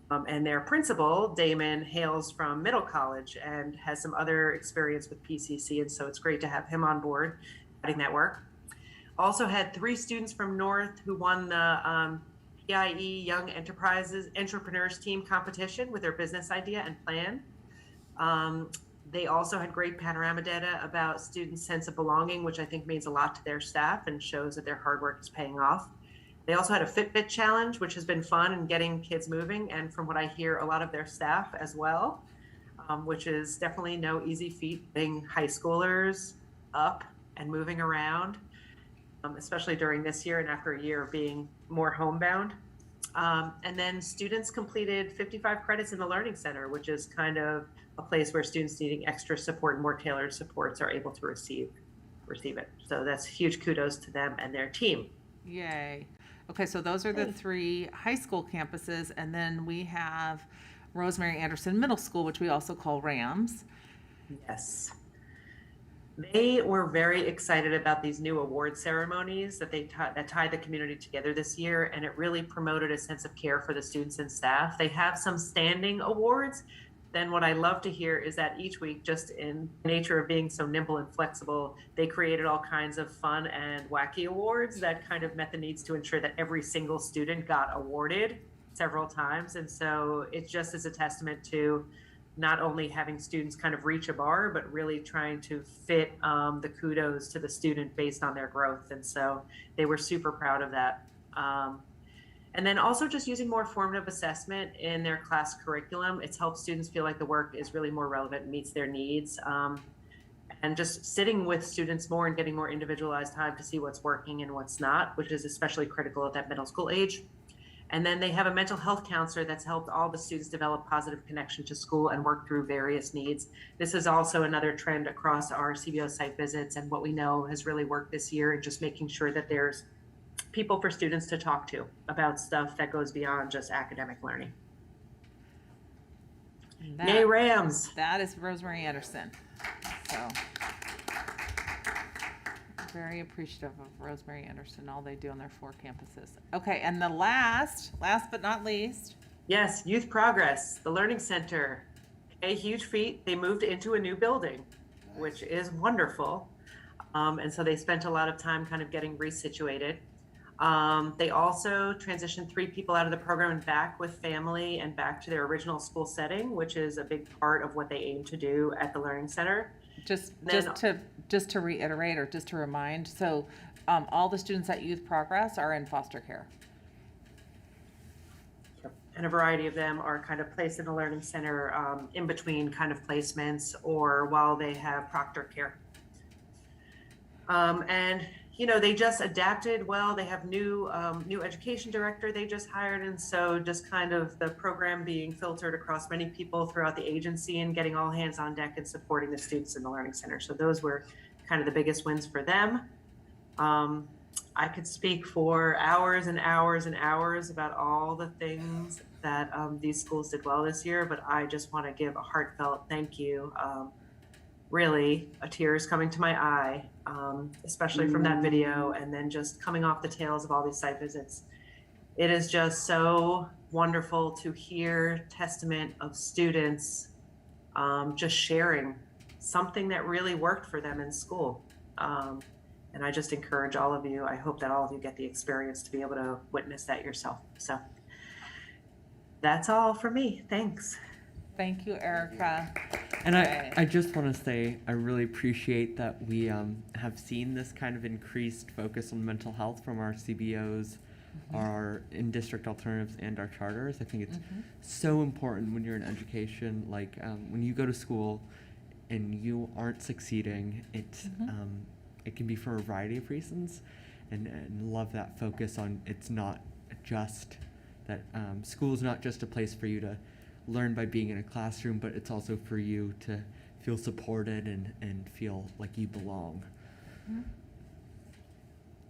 And their principal, Damon, hails from Middle College and has some other experience with PCC. And so it's great to have him on board, adding that work. Also had 3 students from North who won the PIE Young Enterprises Entrepreneurs Team competition with their business idea and plan. They also had great panorama data about students' sense of belonging, which I think means a lot to their staff and shows that their hard work is paying off. They also had a Fitbit challenge, which has been fun in getting kids moving. And from what I hear, a lot of their staff as well, which is definitely no easy feat, getting high schoolers up and moving around, especially during this year and after a year of being more homebound. And then students completed 55 credits in the Learning Center, which is kind of a place where students needing extra support and more tailored supports are able to receive it. So that's huge kudos to them and their team. Yay. Okay, so those are the 3 high school campuses, and then we have Rosemary Anderson Middle School, which we also call Rams. Yes. They were very excited about these new award ceremonies that that tie the community together this year, and it really promoted a sense of care for the students and staff. They have some standing awards. Then what I love to hear is that each week, just in the nature of being so nimble and flexible, they created all kinds of fun and wacky awards that kind of met the needs to ensure that every single student got awarded several times. And so it just is a testament to not only having students kind of reach a bar, but really trying to fit the kudos to the student based on their growth. And so they were super proud of that. And then also just using more formative assessment in their class curriculum. It's helped students feel like the work is really more relevant and meets their needs. And just sitting with students more and getting more individualized time to see what's working and what's not, which is especially critical at that middle school age. And then they have a mental health counselor that's helped all the students develop positive connection to school and work through various needs. This is also another trend across our CBO site visits and what we know has really worked this year, and just making sure that there's people for students to talk to about stuff that goes beyond just academic learning. Yay, Rams! That is Rosemary Anderson. So Very appreciative of Rosemary Anderson, all they do on their 4 campuses. Okay, and the last but not least. Yes, Youth Progress, the Learning Center. A huge feat. They moved into a new building, which is wonderful. And so they spent a lot of time kind of getting resituated. They also transitioned 3 people out of the program and back with family and back to their original school setting, which is a big part of what they aim to do at the Learning Center. Just to reiterate or just to remind, so all the students at Youth Progress are in foster care. And a variety of them are kind of placed in the Learning Center in between kind of placements or while they have proctor care. And you know, they just adapted well. They have new education director they just hired, and so just kind of the program being filtered across many people throughout the agency and getting all hands on deck and supporting the students in the Learning Center. So those were kind of the biggest wins for them. I could speak for hours and hours and hours about all the things that these schools did well this year, but I just want to give a heartfelt thank you. Really, a tear is coming to my eye, especially from that video, and then just coming off the tails of all these site visits. It is just so wonderful to hear testament of students just sharing something that really worked for them in school. And I just encourage all of you, I hope that all of you get the experience to be able to witness that yourself. So that's all for me. Thanks. Thank you, Erica. And I just want to say I really appreciate that we have seen this kind of increased focus on mental health from our CBOs, our in-district alternatives, and our charters. I think it's so important when you're in education. Like when you go to school and you aren't succeeding, it can be for a variety of reasons. And love that focus on it's not just that school is not just a place for you to learn by being in a classroom, but it's also for you to feel supported and feel like you belong.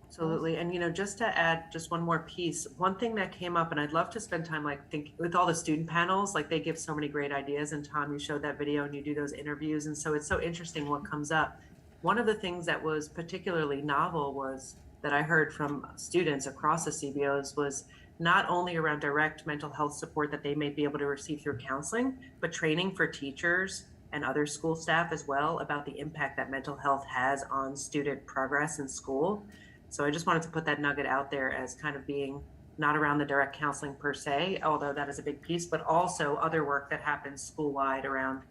Absolutely. And, you know, just to add just one more piece, one thing that came up, and I'd love to spend time with all the student panels, like they give so many great ideas. And Tom, you showed that video and you do those interviews. And so it's so interesting what comes up. One of the things that was particularly novel was that I heard from students across the CBOs was not only around direct mental health support that they may be able to receive through counseling, but training for teachers and other school staff as well about the impact that mental health has on student progress in school. So I just wanted to put that nugget out there as kind of being not around the direct counseling per se, although that is a big piece, but also other work that happens school-wide around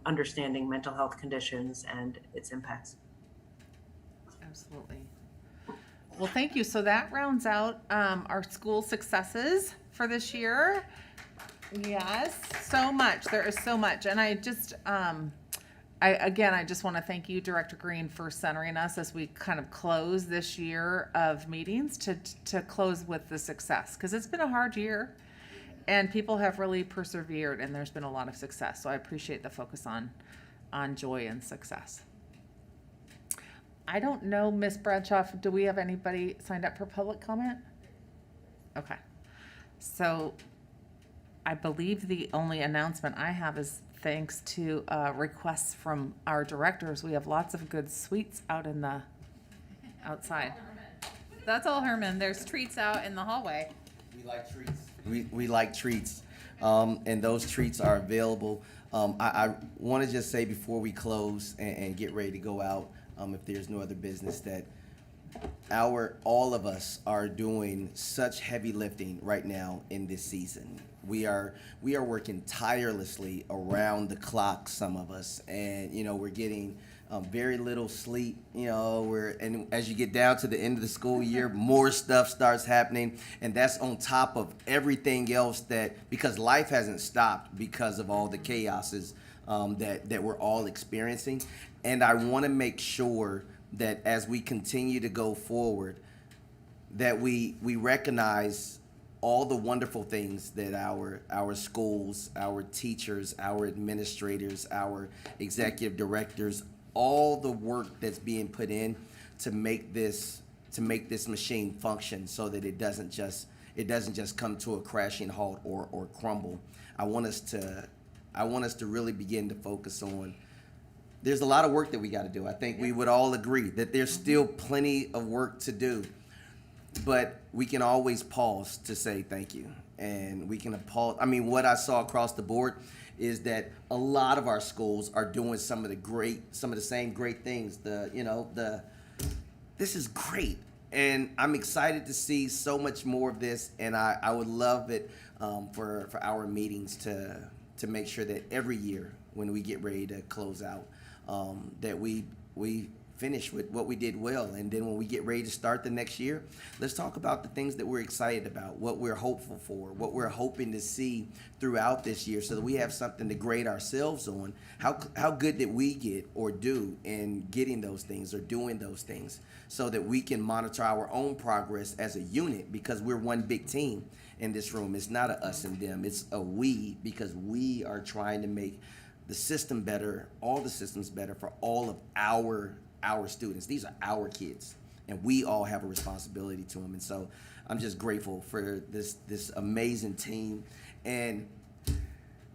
understanding mental health conditions and its impacts. Absolutely. Well, thank you. So that rounds out our school successes for this year. Yes, so much. There is so much. And I just, I just want to thank you, Director Green, for centering us as we kind of close this year of meetings to close with the success, because it's been a hard year and people have really persevered and there's been a lot of success. So I appreciate the focus on joy and success. I don't know, Ms. Bradshaw, do we have anybody signed up for public comment? Okay. So I believe the only announcement I have is thanks to requests from our directors. We have lots of good sweets out in the outside. That's all, Herman. There's treats out in the hallway. We like treats. We like treats. And those treats are available. I want to just say before we close and get ready to go out, if there's no other business, that all of us are doing such heavy lifting right now in this season. We are working tirelessly around the clock, some of us, and we're getting very little sleep. And as you get down to the end of the school year, more stuff starts happening, and that's on top of everything else because life hasn't stopped because of all the chaoses that we're all experiencing. And I want to make sure that as we continue to go forward, that we recognize all the wonderful things that our schools, our teachers, our administrators, our executive directors, all the work that's being put in to make this machine function so that it doesn't just come to a crashing halt or crumble. I want us to really begin to focus on there's a lot of work that we got to do. I think we would all agree that there's still plenty of work to do, but we can always pause to say thank you. And we can pause. I mean, what I saw across the board is that a lot of our schools are doing some of the same great things. This is great. And I'm excited to see so much more of this. And I would love it for our meetings to make sure that every year when we get ready to close out, that we finish with what we did well. And then when we get ready to start the next year, let's talk about the things that we're excited about, what we're hopeful for, what we're hoping to see throughout this year, so that we have something to grade ourselves on. How good did we get or do in getting those things or doing those things, so that we can monitor our own progress as a unit, because we're one big team in this room. It's not a us and them, it's a we, because we are trying to make the system better, all the systems better for all of our students. These are our kids, and we all have a responsibility to them. And so I'm just grateful for this amazing team. And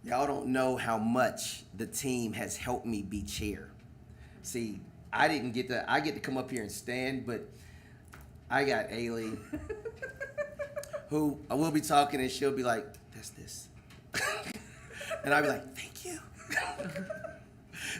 y'all don't know how much the team has helped me be chair. See, I get to come up here and stand, but I got Ailey, who I will be talking, and she'll be like, "That's this," and I'll be like, "Thank you."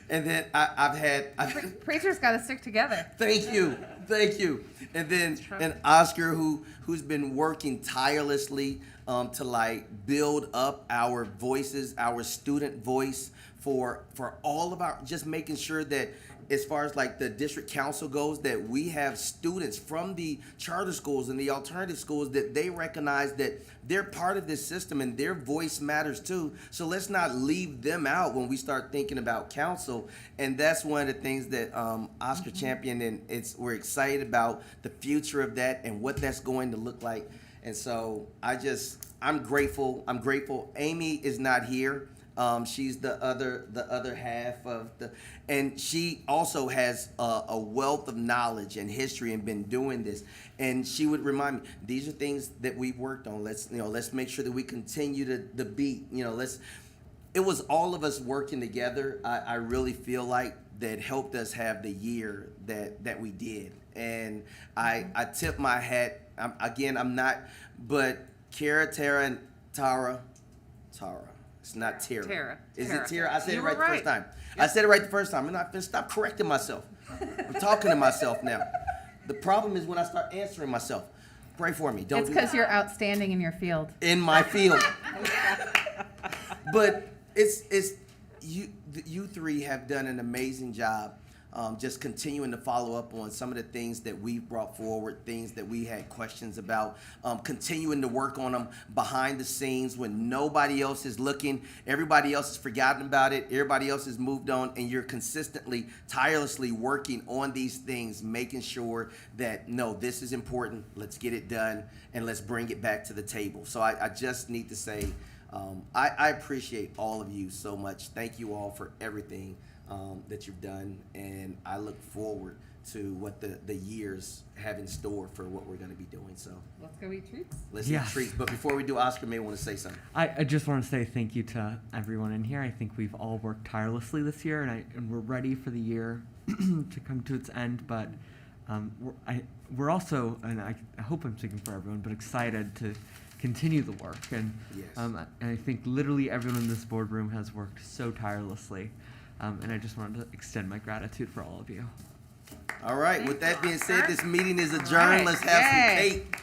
And then I've had Preachers got to stick together. Thank you. And then Oscar, who's been working tirelessly to like build up our voices, our student voice for all of our, just making sure that as far as like the district council goes, that we have students from the charter schools and the alternative schools, that they recognize that they're part of this system and their voice matters too. So let's not leave them out when we start thinking about council. And that's one of the things that Oscar championed, and we're excited about the future of that and what that's going to look like. And so I'm grateful. Amy is not here. She's the other half of and she also has a wealth of knowledge and history and been doing this. And she would remind me, these are things that we've worked on. Let's make sure that we continue the beat. It was all of us working together. I really feel like that helped us have the year that we did. And I tip my hat. I'm not, but Kara, Tara, and Tara. It's not Tara. Tara. Is it Tara? I said You it were right the first time. I said it right the first time. I'm not going to stop correcting myself. I'm talking to myself now. The problem is when I start answering myself. Pray for me. Don't It's do that. because you're outstanding in your field. In my field. But you three have done an amazing job. Just continuing to follow up on some of the things that we've brought forward, things that we had questions about, continuing to work on them behind the scenes when nobody else is looking, everybody else has forgotten about it, everybody else has moved on, and you're consistently, tirelessly working on these things, making sure that, no, this is important, let's get it done, and let's bring it back to the table. So I just need to say, I appreciate all of you so much. Thank you all for everything that you've done, and I look forward to what the years have in store for what we're going to be doing. So let's go eat treats. Let's eat treats. But before we do, Oscar may want to say something. I just want to say thank you to everyone in here. I think we've all worked tirelessly this year, and we're ready for the year to come to its end. But we're also, and I hope I'm speaking for everyone, but excited to continue the work. And yes. And I think literally everyone in this boardroom has worked so tirelessly. And I just wanted to extend my gratitude for all of you. All right. With that being said, this meeting is adjourned. Right. Let's have Yay. some cake.